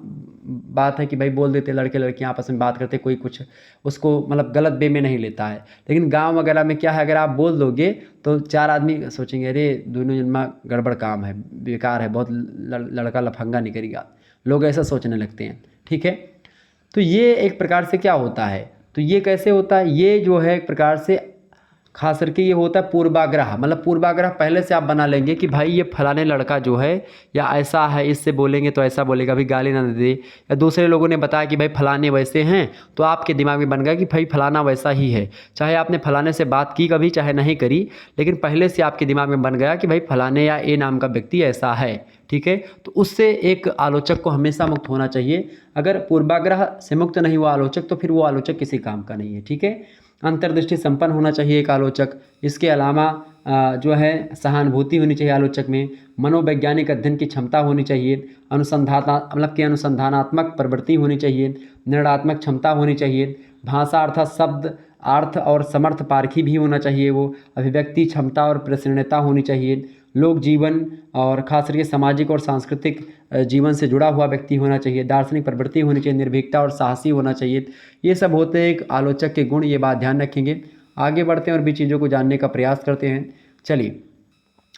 बात है कि भाई बोल देते लड़के लड़कियां आपस में बात करते, कोई कुछ उसको मतलब गलत वे में नहीं लेता है। लेकिन गांव वगैरह में क्या है, अगर आप बोल दोगे तो चार आदमी सोचेंगे अरे दोनों जन्मा गड़बड़ काम है, बेकार है, बहुत लड़का लफंगा निकलेगा, लोग ऐसा सोचने लगते हैं। ठीक है, तो ये एक प्रकार से क्या होता है, तो ये कैसे होता है, ये जो है एक प्रकार से खास करके ये होता है पूर्वाग्रह। मतलब पूर्वाग्रह पहले से आप बना लेंगे कि भाई ये फलाने लड़का जो है या ऐसा है, इससे बोलेंगे तो ऐसा बोलेगा, अभी गाली ना दे। या दूसरे लोगों ने बताया कि भाई फलाने वैसे हैं तो आपके दिमाग में बन गया कि भाई फलाना वैसा ही है। चाहे आपने फलाने से बात की कभी, चाहे नहीं करी, लेकिन पहले से आपके दिमाग में बन गया कि भाई फलाने या ए नाम का व्यक्ति ऐसा है। ठीक है, तो उससे एक आलोचक को हमेशा मुक्त होना चाहिए। अगर पूर्वाग्रह से मुक्त नहीं हुआ आलोचक तो फिर वो आलोचक किसी काम का नहीं है। ठीक है, अंतर्दृष्टि संपन्न होना चाहिए एक आलोचक। इसके अलावा जो है सहानुभूति होनी चाहिए आलोचक में, मनोवैज्ञानिक अध्ययन की क्षमता होनी चाहिए, अनुसंधानात्मक प्रवृत्ति होनी चाहिए, निर्णयात्मक क्षमता होनी चाहिए, भाषा अर्थात शब्द अर्थ और समर्थ पारखी भी होना चाहिए, वो अभिव्यक्ति क्षमता और प्रसन्नता होनी चाहिए, लोक जीवन और खास करके सामाजिक और सांस्कृतिक जीवन से जुड़ा हुआ व्यक्ति होना चाहिए, दार्शनिक प्रवृत्ति होनी चाहिए, निर्भीकता और साहसी होना चाहिए। ये सब होते हैं एक आलोचक के गुण, ये बात ध्यान रखेंगे। आगे बढ़ते हैं और भी चीज़ों को जानने का प्रयास करते हैं। चलिए,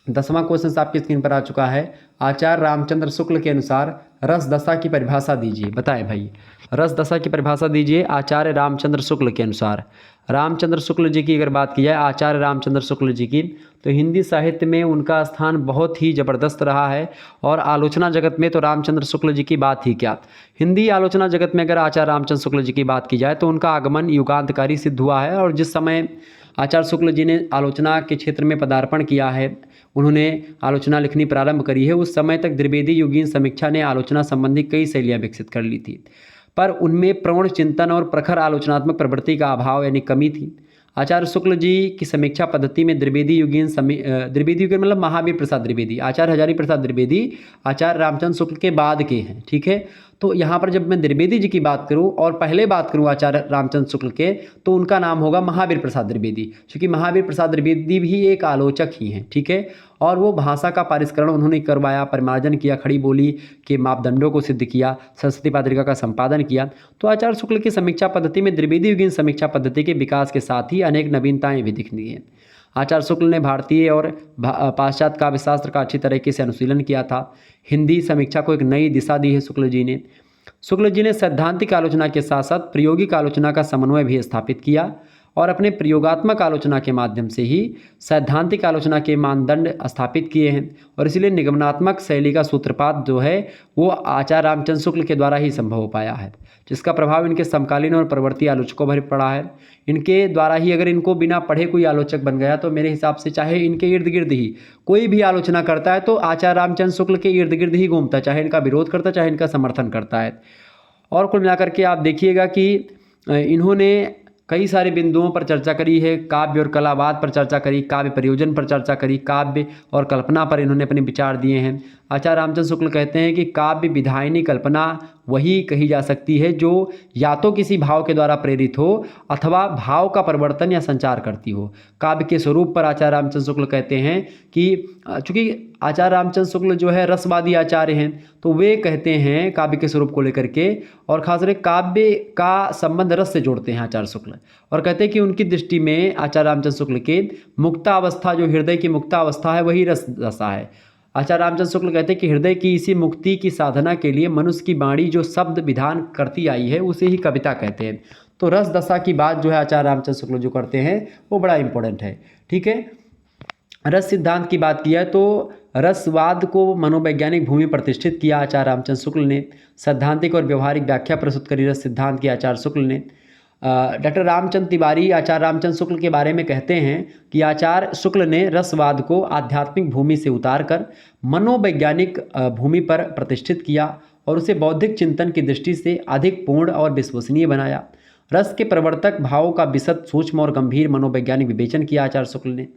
10वां क्वेश्चन आपकी स्क्रीन पर आ चुका है। आचार्य रामचंद्र शुक्ल के अनुसार रस दशा की परिभाषा दीजिए। बताएं भाई, रस दशा की परिभाषा दीजिए आचार्य रामचंद्र शुक्ल के अनुसार। रामचंद्र शुक्ल जी की अगर बात की जाए, आचार्य रामचंद्र शुक्ल जी की, तो हिंदी साहित्य में उनका स्थान बहुत ही ज़बरदस्त रहा है। और आलोचना जगत में तो रामचंद्र शुक्ल जी की बात ही क्या, हिंदी आलोचना जगत में अगर आचार्य रामचंद्र शुक्ल जी की बात की जाए तो उनका आगमन युगांतकारी सिद्ध हुआ है। और जिस समय आचार्य शुक्ल जी ने आलोचना के क्षेत्र में पदार्पण किया है, उन्होंने आलोचना लिखनी प्रारंभ करी है, उस समय तक द्विवेदी युगीन समीक्षा ने आलोचना संबंधी कई शैलियाँ विकसित कर ली थी, पर उनमें प्रौढ़ चिंतन और प्रखर आलोचनात्मक प्रवृत्ति का अभाव यानी कमी थी। आचार्य शुक्ल जी की समीक्षा पद्धति में द्विवेदी युगीन मतलब महावीर प्रसाद द्विवेदी, आचार्य हजारी प्रसाद द्विवेदी आचार्य रामचंद्र शुक्ल के बाद के हैं। ठीक है, तो यहाँ पर जब मैं द्विवेदी जी की बात करूँ और पहले बात करूँ आचार्य रामचंद्र शुक्ल के, तो उनका नाम होगा महावीर प्रसाद द्विवेदी, क्योंकि महावीर प्रसाद द्विवेदी भी एक आलोचक ही हैं। ठीक है, और वो भाषा का परिष्करण उन्होंने करवाया, परिमार्जन किया, खड़ी बोली के मापदंडों को सिद्ध किया, सरस्वती पात्रिका का संपादन किया। तो आचार्य शुक्ल की समीक्षा पद्धति में द्विवेदी युगीन समीक्षा पद्धति के विकास के साथ ही अनेक नवीनताएं भी दिखनी है। आचार्य शुक्ल ने भारतीय और पाश्चात्य काव्यशास्त्र का अच्छी तरीके से अनुशीलन किया था। हिंदी समीक्षा को एक नई दिशा दी है शुक्ल जी ने। शुक्ल जी ने सैद्धांतिक आलोचना के साथ साथ प्रायोगिक आलोचना का समन्वय भी स्थापित किया और अपने प्रयोगात्मक आलोचना के माध्यम से ही सैद्धांतिक आलोचना के मानदंड स्थापित किए हैं। और इसलिए निगमनात्मक शैली का सूत्रपात जो है वो आचार्य रामचंद्र शुक्ल के द्वारा ही संभव हो पाया है, जिसका प्रभाव इनके समकालीन और प्रवर्ती आलोचकों पर पड़ा है। इनके द्वारा ही अगर इनको बिना पढ़े कोई आलोचक बन गया तो मेरे हिसाब से चाहे इनके इर्द गिर्द ही कोई भी आलोचना करता है तो आचार्य रामचंद्र शुक्ल के इर्द गिर्द ही घूमता है, चाहे इनका विरोध करता है चाहे इनका समर्थन करता है। और कुल मिलाकर के आप देखिएगा कि इन्होंने कई सारे बिंदुओं पर चर्चा करी है, काव्य और कलावाद पर चर्चा करी, काव्य प्रयोजन पर चर्चा करी, काव्य और कल्पना पर इन्होंने अपने विचार दिए हैं। आचार्य रामचंद्र शुक्ल कहते हैं कि काव्य विधायिनी कल्पना वही कही जा सकती है जो या तो किसी भाव के द्वारा प्रेरित हो अथवा भाव का परिवर्तन या संचार करती हो। काव्य के स्वरूप पर आचार्य रामचंद्र शुक्ल कहते हैं कि चूँकि आचार्य रामचंद्र शुक्ल जो है रसवादी आचार्य हैं, तो वे कहते हैं काव्य के स्वरूप को लेकर के, और खासकर काव्य का संबंध रस से जोड़ते हैं आचार्य शुक्ल, और कहते हैं कि उनकी दृष्टि में आचार्य रामचंद्र शुक्ल के मुक्तावस्था, जो हृदय की मुक्तावस्था है, वही रस दशा है। आचार्य रामचंद्र शुक्ल कहते हैं कि हृदय की इसी मुक्ति की साधना के लिए मनुष्य की वाणी जो शब्द विधान करती आई है उसे ही कविता कहते हैं। तो रस दशा की बात जो है आचार्य रामचंद्र शुक्ल जो करते हैं वो बड़ा इंपॉर्टेंट है। ठीक है, रस सिद्धांत की बात की है तो रसवाद को मनोवैज्ञानिक भूमि प्रतिष्ठित किया आचार्य रामचंद्र शुक्ल ने। सैद्धांतिक और व्यवहारिक व्याख्या प्रस्तुत करी रस सिद्धांत की आचार्य शुक्ल ने। डॉक्टर रामचंद्र तिवारी आचार्य रामचंद्र शुक्ल के बारे में कहते हैं कि आचार्य शुक्ल ने रसवाद को आध्यात्मिक भूमि से उतारकर मनोवैज्ञानिक भूमि पर प्रतिष्ठित किया और उसे बौद्धिक चिंतन की दृष्टि से अधिक पूर्ण और विश्वसनीय बनाया। रस के प्रवर्तक भावों का विशद, सूक्ष्म और गंभीर मनोवैज्ञानिक विवेचन किया आचार्य शुक्ल ने।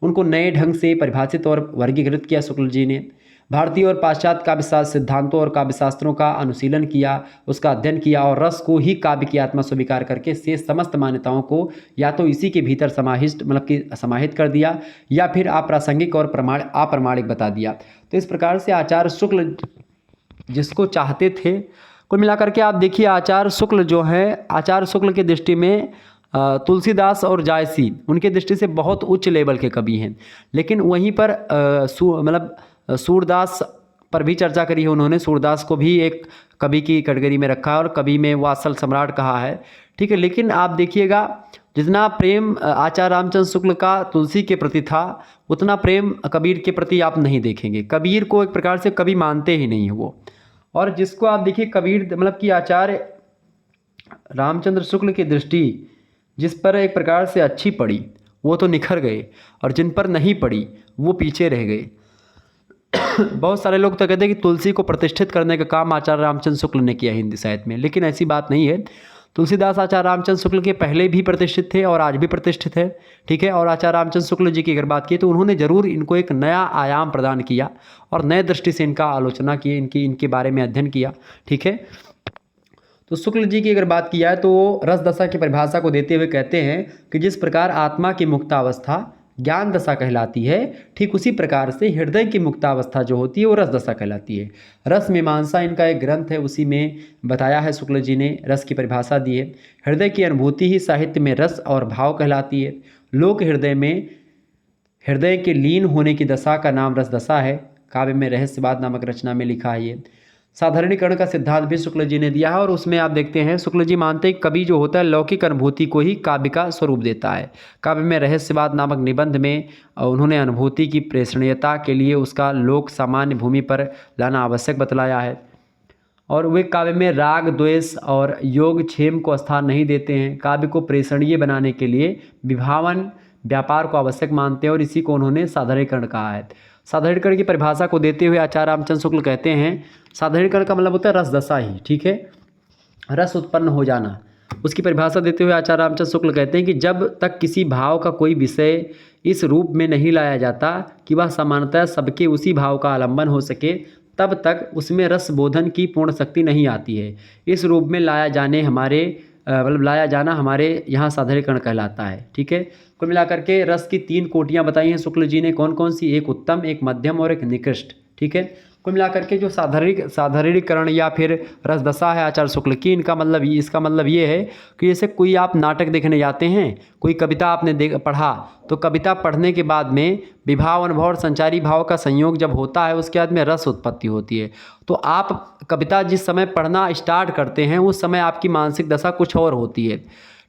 उनको नए ढंग से परिभाषित और वर्गीकृत किया शुक्ल जी ने। भारतीय और पाश्चात्य काव्यशास्त्र सिद्धांतों और काव्यशास्त्रों का अनुशीलन किया, उसका अध्ययन किया और रस को ही काव्य की आत्मा स्वीकार करके से समस्त मान्यताओं को या तो इसी के भीतर समाहित कर दिया या फिर अप्रासंगिक और अप्रमाणिक बता दिया। तो इस प्रकार से आचार्य शुक्ल जिसको चाहते थे, कुल मिलाकर के आप देखिए आचार्य शुक्ल जो है, आचार्य शुक्ल की दृष्टि में तुलसीदास और जायसी उनके दृष्टि से बहुत उच्च लेवल के कवि हैं, लेकिन वहीं पर सूरदास पर भी चर्चा करी है उन्होंने। सूरदास को भी एक कवि की कैटेगरी में रखा है और कवि में वात्सल सम्राट कहा है। ठीक है, लेकिन आप देखिएगा जितना प्रेम आचार्य रामचंद्र शुक्ल का तुलसी के प्रति था उतना प्रेम कबीर के प्रति आप नहीं देखेंगे। कबीर को एक प्रकार से कवि मानते ही नहीं वो, और जिसको आप देखिए कबीर कि आचार्य रामचंद्र शुक्ल की दृष्टि जिस पर एक प्रकार से अच्छी पड़ी वो तो निखर गए और जिन पर नहीं पड़ी वो पीछे रह गए। बहुत सारे लोग तो कहते हैं कि तुलसी को प्रतिष्ठित करने का काम आचार्य रामचंद्र शुक्ल ने किया हिंदी साहित्य में, लेकिन ऐसी बात नहीं है। तुलसीदास आचार्य रामचंद्र शुक्ल के पहले भी प्रतिष्ठित थे और आज भी प्रतिष्ठित है। ठीक है, और आचार्य रामचंद्र शुक्ल जी की अगर बात की तो उन्होंने ज़रूर इनको एक नया आयाम प्रदान किया और नए दृष्टि से इनका आलोचना की, इनके बारे में अध्ययन किया। ठीक है, तो शुक्ल जी की अगर बात की जाए तो रस दशा की परिभाषा को देते हुए कहते हैं कि जिस प्रकार आत्मा की मुक्तावस्था ज्ञान दशा कहलाती है, ठीक उसी प्रकार से हृदय की मुक्तावस्था जो होती है वो रस दशा कहलाती है। रस मीमांसा इनका एक ग्रंथ है, उसी में बताया है शुक्ल जी ने, रस की परिभाषा दी है। हृदय की अनुभूति ही साहित्य में रस और भाव कहलाती है। लोक हृदय के लीन होने की दशा का नाम रस दशा है। काव्य में रहस्यवाद नामक रचना में लिखा है ये। साधारणीकरण का सिद्धांत भी शुक्ल जी ने दिया है और उसमें आप देखते हैं शुक्ल जी मानते हैं कवि जो होता है लौकिक अनुभूति को ही काव्य का स्वरूप देता है। काव्य में रहस्यवाद नामक निबंध में उन्होंने अनुभूति की प्रेषणीयता के लिए उसका लोक सामान्य भूमि पर लाना आवश्यक बतलाया है। और वे काव्य में राग द्वेष और योग क्षेम को स्थान नहीं देते हैं। काव्य को प्रेषणीय बनाने के लिए विभावन व्यापार को आवश्यक मानते हैं और इसी को उन्होंने साधारणीकरण कहा है। साधारणीकरण की परिभाषा को देते हुए आचार्य रामचंद्र शुक्ल कहते हैं साधारणीकरण का मतलब होता है रस दशा ही, ठीक है, रस उत्पन्न हो जाना। उसकी परिभाषा देते हुए आचार्य रामचंद्र शुक्ल कहते हैं कि जब तक किसी भाव का कोई विषय इस रूप में नहीं लाया जाता कि वह सामान्यतः सबके उसी भाव का आलंबन हो सके, तब तक उसमें रस बोधन की पूर्ण शक्ति नहीं आती है। इस रूप में लाया जाना हमारे यहाँ साधारणीकरण कहलाता है, ठीक है। कुल मिलाकर के रस की 3 कोटियाँ बताई हैं शुक्ल जी ने, कौन कौन सी? एक उत्तम, एक मध्यम और एक निकृष्ट, ठीक है। कुल मिलाकर के जो साधारणीकरण या फिर रस दशा है आचार्य शुक्ल की, इसका मतलब ये है कि जैसे कोई आप नाटक देखने जाते हैं, कोई कविता आपने पढ़ा, तो कविता पढ़ने के बाद में विभाव अनुभव और संचारी भाव का संयोग जब होता है उसके बाद में रस उत्पत्ति होती है। तो आप कविता जिस समय पढ़ना स्टार्ट करते हैं उस समय आपकी मानसिक दशा कुछ और होती है,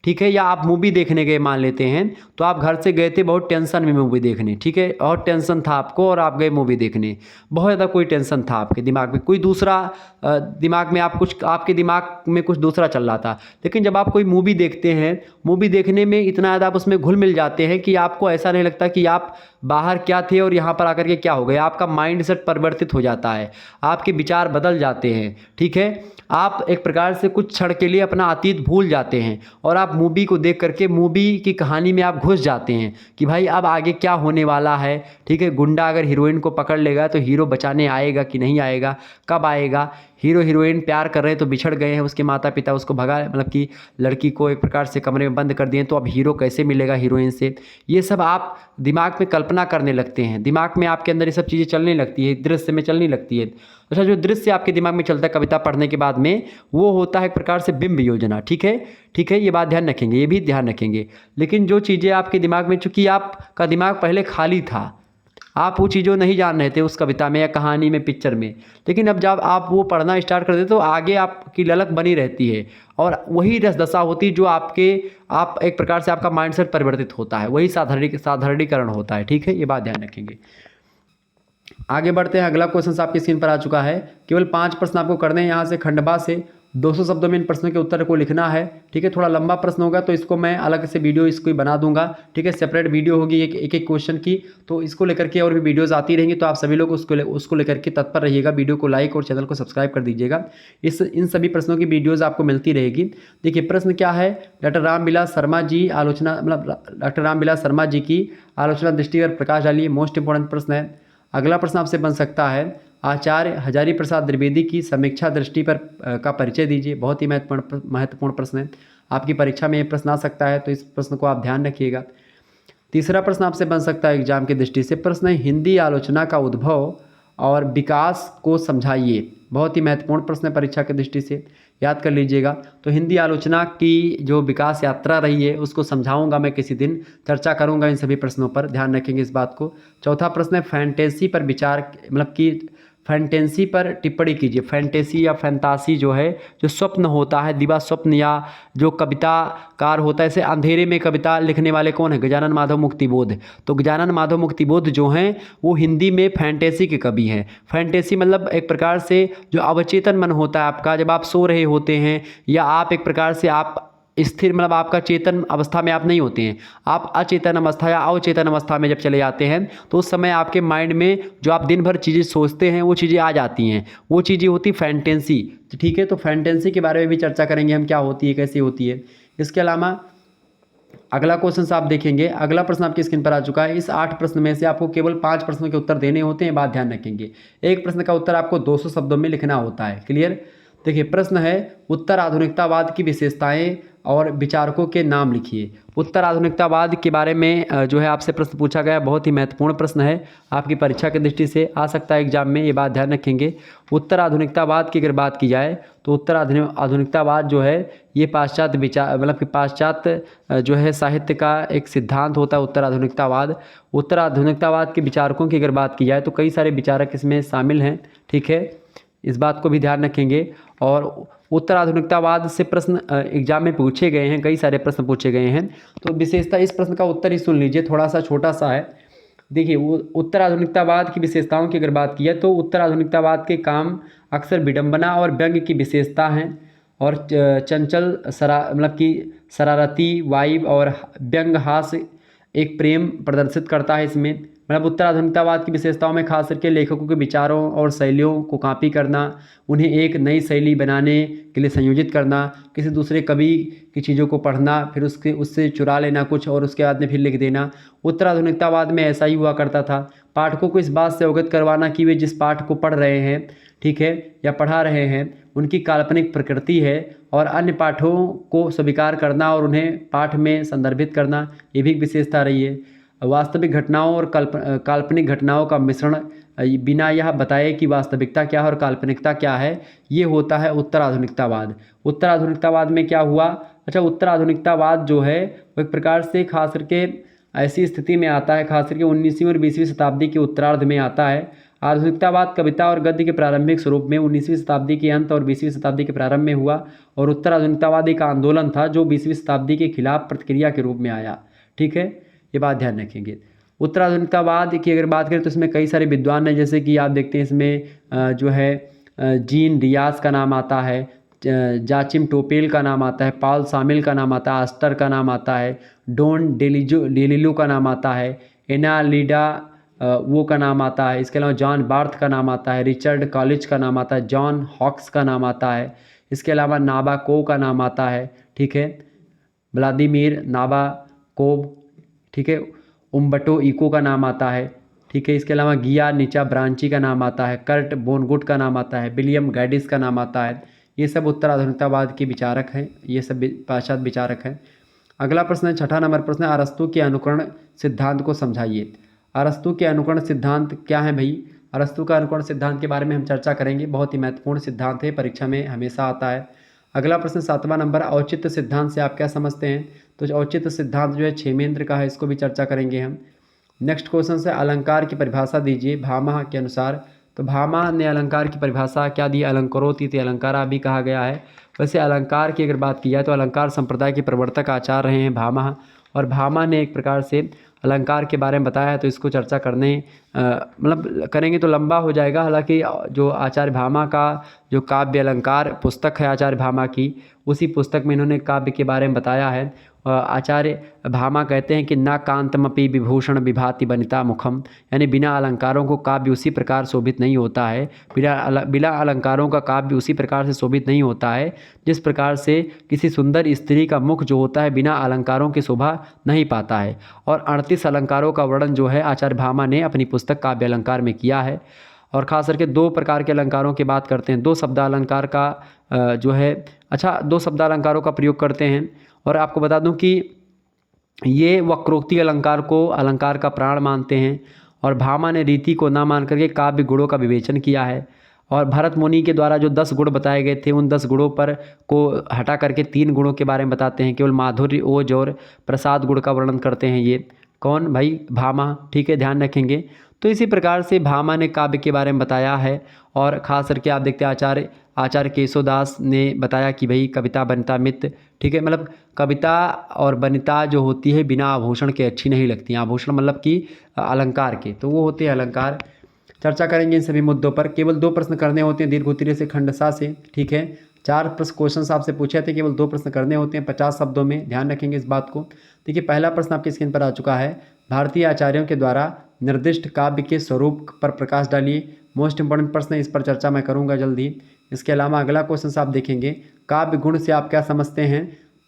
ठीक है। या आप मूवी देखने गए मान लेते हैं, तो आप घर से गए थे बहुत टेंशन में मूवी देखने, ठीक है, और टेंशन था आपको और आप गए मूवी देखने, बहुत ज़्यादा कोई टेंशन था आपके दिमाग में, कोई दूसरा दिमाग में आपके दिमाग में कुछ दूसरा चल रहा था। लेकिन जब आप कोई मूवी देखते हैं, मूवी देखने में इतना ज़्यादा आप उसमें घुल मिल जाते हैं कि आपको ऐसा नहीं लगता कि आप बाहर क्या थे और यहाँ पर आकर के क्या हो गए। आपका माइंड सेट परिवर्तित हो जाता है, आपके विचार बदल जाते हैं, ठीक है। आप एक प्रकार से कुछ क्षण के लिए अपना अतीत भूल जाते हैं और आप मूवी को देख करके मूवी की कहानी में आप घुस जाते हैं कि भाई अब आगे क्या होने वाला है, ठीक है। गुंडा अगर हीरोइन को पकड़ लेगा तो हीरो बचाने आएगा कि नहीं आएगा, कब आएगा, हीरो हीरोइन प्यार कर रहे हैं तो बिछड़ गए हैं, उसके माता पिता उसको भगा, मतलब कि लड़की को एक प्रकार से कमरे में बंद कर दिए, तो अब हीरो कैसे मिलेगा हीरोइन से। ये सब आप दिमाग में कल्पना करने लगते हैं, दिमाग में आपके अंदर ये सब चीज़ें चलने लगती है, दृश्य में चलने लगती है। अच्छा, जो दृश्य आपके दिमाग में चलता है कविता पढ़ने के बाद में, वो होता है एक प्रकार से बिंब योजना, ठीक है, ठीक है। ये बात ध्यान रखेंगे, ये भी ध्यान रखेंगे। लेकिन जो चीज़ें आपके दिमाग में, चूँकि आपका दिमाग पहले खाली था, आप वो चीज़ों नहीं जान रहे थे उस कविता में या कहानी में, पिक्चर में, लेकिन अब जब आप वो पढ़ना स्टार्ट कर देते तो आगे आपकी ललक बनी रहती है और वही रस दशा होती है जो आप एक प्रकार से आपका माइंडसेट परिवर्तित होता है, वही साधारणीकरण होता है, ठीक है। ये बात ध्यान रखेंगे। आगे बढ़ते हैं। अगला क्वेश्चन आपकी स्क्रीन पर आ चुका है। केवल 5 प्रश्न आपको करने हैं यहाँ से खंडवा से। 200 शब्दों में इन प्रश्नों के उत्तर को लिखना है, ठीक है। थोड़ा लंबा प्रश्न होगा तो इसको मैं अलग से वीडियो इसको बना दूंगा, ठीक है। सेपरेट वीडियो होगी एक क्वेश्चन की, तो इसको लेकर के और भी वीडियोस आती रहेंगी, तो आप सभी लोग उसको लेकर के तत्पर रहिएगा। वीडियो को लाइक और चैनल को सब्सक्राइब कर दीजिएगा। इन सभी प्रश्नों की वीडियोज़ आपको मिलती रहेगी। देखिए प्रश्न क्या है, डॉक्टर रामविलास शर्मा जी डॉक्टर रामविलास शर्मा जी की आलोचना दृष्टि पर प्रकाश डालिए। मोस्ट इंपॉर्टेंट प्रश्न है। अगला प्रश्न आपसे बन सकता है, आचार्य हजारी प्रसाद द्विवेदी की समीक्षा दृष्टि पर का परिचय दीजिए। बहुत ही महत्वपूर्ण प्रश्न है, आपकी परीक्षा में ये प्रश्न आ सकता है, तो इस प्रश्न को आप ध्यान रखिएगा। तीसरा प्रश्न आपसे बन सकता है एग्जाम की दृष्टि से, प्रश्न है हिंदी आलोचना का उद्भव और विकास को समझाइए। बहुत ही महत्वपूर्ण प्रश्न है परीक्षा की दृष्टि से, याद कर लीजिएगा। तो हिंदी आलोचना की जो विकास यात्रा रही है उसको समझाऊंगा मैं, किसी दिन चर्चा करूंगा इन सभी प्रश्नों पर, ध्यान रखेंगे इस बात को। चौथा प्रश्न है फैंटेसी पर विचार, मतलब कि फैंटेसी पर टिप्पणी कीजिए। फैंटेसी या फैंतासी जो है, जो स्वप्न होता है, दिवा स्वप्न, या जो कविताकार होता है, ऐसे अंधेरे में कविता लिखने वाले कौन है? गजानन माधव मुक्तिबोध। तो गजानन माधव मुक्तिबोध जो हैं वो हिंदी में फैंटेसी के कवि हैं। फैंटेसी मतलब एक प्रकार से जो अवचेतन मन होता है आपका, जब आप सो रहे होते हैं या आप एक प्रकार से आप स्थिर, मतलब आपका चेतन अवस्था में आप नहीं होते हैं, आप अचेतन अवस्था या अवचेतन अवस्था में जब चले जाते हैं, तो उस समय आपके माइंड में जो आप दिन भर चीज़ें सोचते हैं वो चीज़ें आ जाती हैं, वो चीज़ें होती फैंटेसी, ठीक है। तो फैंटेसी के बारे में भी चर्चा करेंगे हम, क्या होती है, कैसी होती है। इसके अलावा अगला क्वेश्चन आप देखेंगे। अगला प्रश्न आपकी स्क्रीन पर आ चुका है। इस 8 प्रश्न में से आपको केवल 5 प्रश्नों के उत्तर देने होते हैं, बात ध्यान रखेंगे। एक प्रश्न का उत्तर आपको 200 शब्दों में लिखना होता है, क्लियर। देखिए प्रश्न है, उत्तर आधुनिकतावाद की विशेषताएं और विचारकों के नाम लिखिए। उत्तर आधुनिकतावाद के बारे में जो है आपसे प्रश्न पूछा गया, बहुत ही महत्वपूर्ण प्रश्न है, आपकी परीक्षा की दृष्टि से आ सकता है एग्जाम में, ये बात ध्यान रखेंगे। उत्तर आधुनिकतावाद की अगर बात की जाए तो उत्तर आधुनिकतावाद जो है ये पाश्चात्य विचार मतलब कि पाश्चात्य जो है साहित्य का एक सिद्धांत होता है उत्तर आधुनिकतावाद। उत्तर आधुनिकतावाद के विचारकों की अगर बात की जाए तो कई सारे विचारक इसमें शामिल हैं, ठीक है, इस बात को भी ध्यान रखेंगे। और उत्तर आधुनिकतावाद से प्रश्न एग्जाम में पूछे गए हैं, कई सारे प्रश्न पूछे गए हैं। तो विशेषता, इस प्रश्न का उत्तर ही सुन लीजिए, थोड़ा सा छोटा सा है। देखिए वो उत्तर आधुनिकतावाद की विशेषताओं की अगर बात की है तो उत्तर आधुनिकतावाद के काम अक्सर विडंबना और व्यंग्य की विशेषता हैं, और चंचल मतलब कि शरारती वाइब और व्यंग हास्य एक प्रेम प्रदर्शित करता है इसमें। मतलब उत्तर आधुनिकतावाद की विशेषताओं में खास करके लेखकों के विचारों और शैलियों को कॉपी करना, उन्हें एक नई शैली बनाने के लिए संयोजित करना, किसी दूसरे कवि की चीज़ों को पढ़ना, फिर उससे चुरा लेना कुछ और उसके बाद में फिर लिख देना। उत्तर आधुनिकतावाद में ऐसा ही हुआ करता था। पाठकों को इस बात से अवगत करवाना कि वे जिस पाठ को पढ़ रहे हैं, ठीक है, या पढ़ा रहे हैं, उनकी काल्पनिक प्रकृति है, और अन्य पाठों को स्वीकार करना और उन्हें पाठ में संदर्भित करना, ये भी एक विशेषता रही है। वास्तविक घटनाओं और काल्पनिक घटनाओं का मिश्रण बिना यह बताए कि वास्तविकता क्या है और काल्पनिकता क्या है, ये होता है उत्तर आधुनिकतावाद। उत्तर आधुनिकतावाद में क्या हुआ, अच्छा, उत्तर आधुनिकतावाद जो है वो एक प्रकार से खास करके ऐसी स्थिति में आता है, खास करके 19वीं और 20वीं शताब्दी के उत्तरार्ध में आता है। आधुनिकतावाद कविता और गद्य के प्रारंभिक स्वरूप में 19वीं शताब्दी के अंत और 20वीं शताब्दी के प्रारंभ में हुआ, और उत्तर आधुनिकतावाद एक आंदोलन था जो 20वीं शताब्दी के खिलाफ प्रतिक्रिया के रूप में आया, ठीक है, ये बात ध्यान रखेंगे। उत्तर आधुनिकतावाद की अगर बात करें तो इसमें कई सारे विद्वान हैं, जैसे कि आप देखते हैं इसमें जो है जीन रियाज का नाम आता है, जाचिम टोपेल का नाम आता है, पॉल सामिल का नाम आता है, आस्टर का नाम आता है, डॉन डेलिलो का नाम आता है, एना लीडा वो का नाम आता है, इसके अलावा जॉन बार्थ का नाम आता है, रिचर्ड कॉलेज का नाम आता है, जॉन हॉक्स का नाम आता है, इसके अलावा नाबाकोव का नाम आता है, ठीक है, व्लादिमीर नाबाकोव, ठीक है, उम्बर्टो इको का नाम आता है, ठीक है, इसके अलावा गिया नीचा ब्रांची का नाम आता है, कर्ट बोनगुट का नाम आता है, विलियम गैडिस का नाम आता है। ये सब उत्तर आधुनिकतावाद के विचारक हैं, ये सब पाश्चात्य विचारक हैं। अगला प्रश्न है, छठा नंबर प्रश्न है, अरस्तु के अनुकरण सिद्धांत को समझाइए। अरस्तु के अनुकरण सिद्धांत क्या है भाई? अरस्तु का अनुकरण सिद्धांत के बारे में हम चर्चा करेंगे, बहुत ही महत्वपूर्ण सिद्धांत है, परीक्षा में हमेशा आता है। अगला प्रश्न 7वां नंबर, औचित्य सिद्धांत से आप क्या समझते हैं? तो औचित्य सिद्धांत जो है क्षेमेंद्र का है, इसको भी चर्चा करेंगे हम। नेक्स्ट क्वेश्चन से, अलंकार की परिभाषा दीजिए भामह के अनुसार। तो भामह ने अलंकार की परिभाषा क्या दी? अलंकरोति इति अलंकारा भी कहा गया है। वैसे अलंकार की अगर बात की जाए तो अलंकार संप्रदाय के प्रवर्तक आचार्य रहे हैं भामह, और भामह ने एक प्रकार से अलंकार के बारे में बताया है, तो इसको चर्चा करने मतलब करेंगे तो लंबा हो जाएगा। हालांकि जो आचार्य भामा का जो काव्य अलंकार पुस्तक है आचार्य भामा की, उसी पुस्तक में इन्होंने काव्य के बारे में बताया है। आचार्य भामा कहते हैं कि ना कांतमपि विभूषण विभाति बनिता मुखम, यानी बिना अलंकारों को काव्य उसी प्रकार शोभित नहीं होता है, बिना अलंकारों का काव्य उसी प्रकार से शोभित नहीं होता है जिस प्रकार से किसी सुंदर स्त्री का मुख जो होता है बिना अलंकारों की शोभा नहीं पाता है। और 38 अलंकारों का वर्णन जो है आचार्य भामा ने अपनी पुस्तक काव्य अलंकार में किया है। और ख़ास करके 2 प्रकार के अलंकारों की बात करते हैं, 2 शब्दालंकार का जो है, अच्छा 2 शब्दालंकारों का प्रयोग करते हैं। और आपको बता दूं कि ये वक्रोक्ति अलंकार को अलंकार का प्राण मानते हैं, और भामा ने रीति को ना मान करके काव्य गुणों का विवेचन किया है। और भरत मुनि के द्वारा जो 10 गुण बताए गए थे, उन 10 गुणों पर को हटा करके 3 गुणों के बारे में बताते हैं, केवल माधुर्य ओज और प्रसाद गुण का वर्णन करते हैं। ये कौन भाई? भामा, ठीक है, ध्यान रखेंगे। तो इसी प्रकार से भामा ने काव्य के बारे में बताया है। और ख़ास करके आप देखते हैं आचार्य केशवदास ने बताया कि भाई कविता बनिता मित्र, ठीक है, मतलब कविता और बनिता जो होती है बिना आभूषण के अच्छी नहीं लगती। आभूषण मतलब कि अलंकार के, तो वो होते हैं अलंकार। चर्चा करेंगे इन सभी मुद्दों पर। केवल 2 प्रश्न करने होते हैं, दीर्घ उत्तरीय से खंडसा से, ठीक है। 4 क्वेश्चन आपसे पूछे थे, केवल 2 प्रश्न करने होते हैं 50 शब्दों में, ध्यान रखेंगे इस बात को। देखिए पहला प्रश्न आपकी स्क्रीन पर आ चुका है, भारतीय आचार्यों के द्वारा निर्दिष्ट काव्य के स्वरूप पर प्रकाश डालिए। मोस्ट इंपॉर्टेंट प्रश्न है, इस पर चर्चा मैं करूंगा जल्दी। इसके अलावा अगला क्वेश्चन आप देखेंगे, काव्य गुण से आप क्या समझते हैं?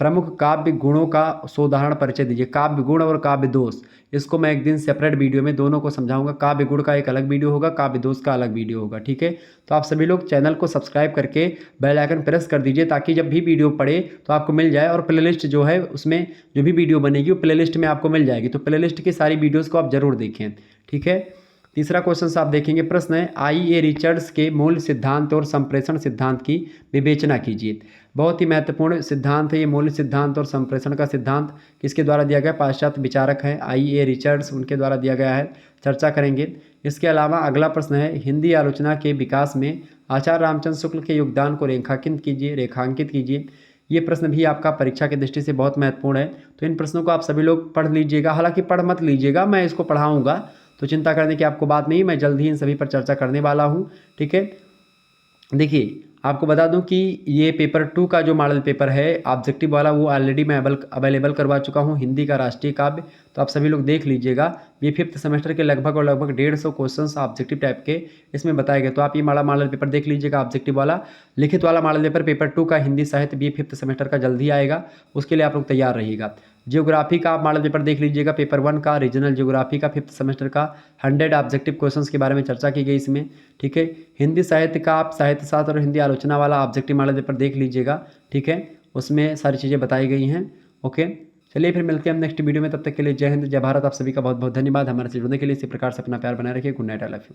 प्रमुख काव्य गुणों का सोदाहरण परिचय दीजिए। काव्य गुण और काव्य दोष, इसको मैं एक दिन सेपरेट वीडियो में दोनों को समझाऊंगा। काव्य गुण का एक अलग वीडियो होगा, काव्य दोष का अलग वीडियो होगा, ठीक है। तो आप सभी लोग चैनल को सब्सक्राइब करके बेल आइकन प्रेस कर दीजिए, ताकि जब भी वीडियो पड़े तो आपको मिल जाए। और प्लेलिस्ट जो है उसमें जो भी वीडियो बनेगी वो प्लेलिस्ट में आपको मिल जाएगी, तो प्लेलिस्ट की सारी वीडियोज़ को आप जरूर देखें, ठीक है। तीसरा क्वेश्चन आप देखेंगे, प्रश्न है आई ए रिचर्ड्स के मूल सिद्धांत और संप्रेषण सिद्धांत की विवेचना कीजिए। बहुत ही महत्वपूर्ण सिद्धांत है ये मूल सिद्धांत और संप्रेषण का सिद्धांत। किसके द्वारा दिया गया? पाश्चात्य विचारक हैं आई ए रिचर्ड्स, उनके द्वारा दिया गया है, चर्चा करेंगे। इसके अलावा अगला प्रश्न है, हिंदी आलोचना के विकास में आचार्य रामचंद्र शुक्ल के योगदान को रेखांकित कीजिए। ये प्रश्न भी आपका परीक्षा की दृष्टि से बहुत महत्वपूर्ण है, तो इन प्रश्नों को आप सभी लोग पढ़ लीजिएगा। हालांकि पढ़ मत लीजिएगा, मैं इसको पढ़ाऊँगा, तो चिंता करने की आपको बात नहीं, मैं जल्द ही इन सभी पर चर्चा करने वाला हूँ, ठीक है। देखिए आपको बता दूं कि ये पेपर 2 का जो मॉडल पेपर है ऑब्जेक्टिव वाला, वो ऑलरेडी मैं अवेलेबल करवा चुका हूँ, हिंदी का राष्ट्रीय काव्य, तो आप सभी लोग देख लीजिएगा। ये 5th सेमेस्टर के लगभग 150 क्वेश्चंस ऑब्जेक्टिव टाइप के इसमें बताए गए, तो आप ये मॉडल पेपर देख लीजिएगा ऑब्जेक्टिव वाला। लिखित वाला मॉडल पेपर 2 का हिंदी साहित्य भी 5th सेमेस्टर का जल्द ही आएगा, उसके लिए आप लोग तैयार रहिएगा। जियोग्राफी का आप मॉडल पेपर देख लीजिएगा, पेपर 1 का रीजनल जियोग्राफी का 5th सेमेस्टर का 100 ऑब्जेक्टिव क्वेश्चंस के बारे में चर्चा की गई इसमें, ठीक है। हिंदी साहित्य का आप साहित्य शास्त्र और हिंदी आलोचना वाला ऑब्जेक्टिव मॉडल पेपर देख लीजिएगा, ठीक है, उसमें सारी चीज़ें बताई गई हैं, ओके। चलिए फिर मिलते हैं हम नेक्स्ट वीडियो में, तब तक के लिए जय हिंद जय भारत। आप सभी का बहुत बहुत धन्यवाद। हमारे से जुड़ने के लिए इसी प्रकार से अपना प्यार बनाए रखिए। Good night, I love you.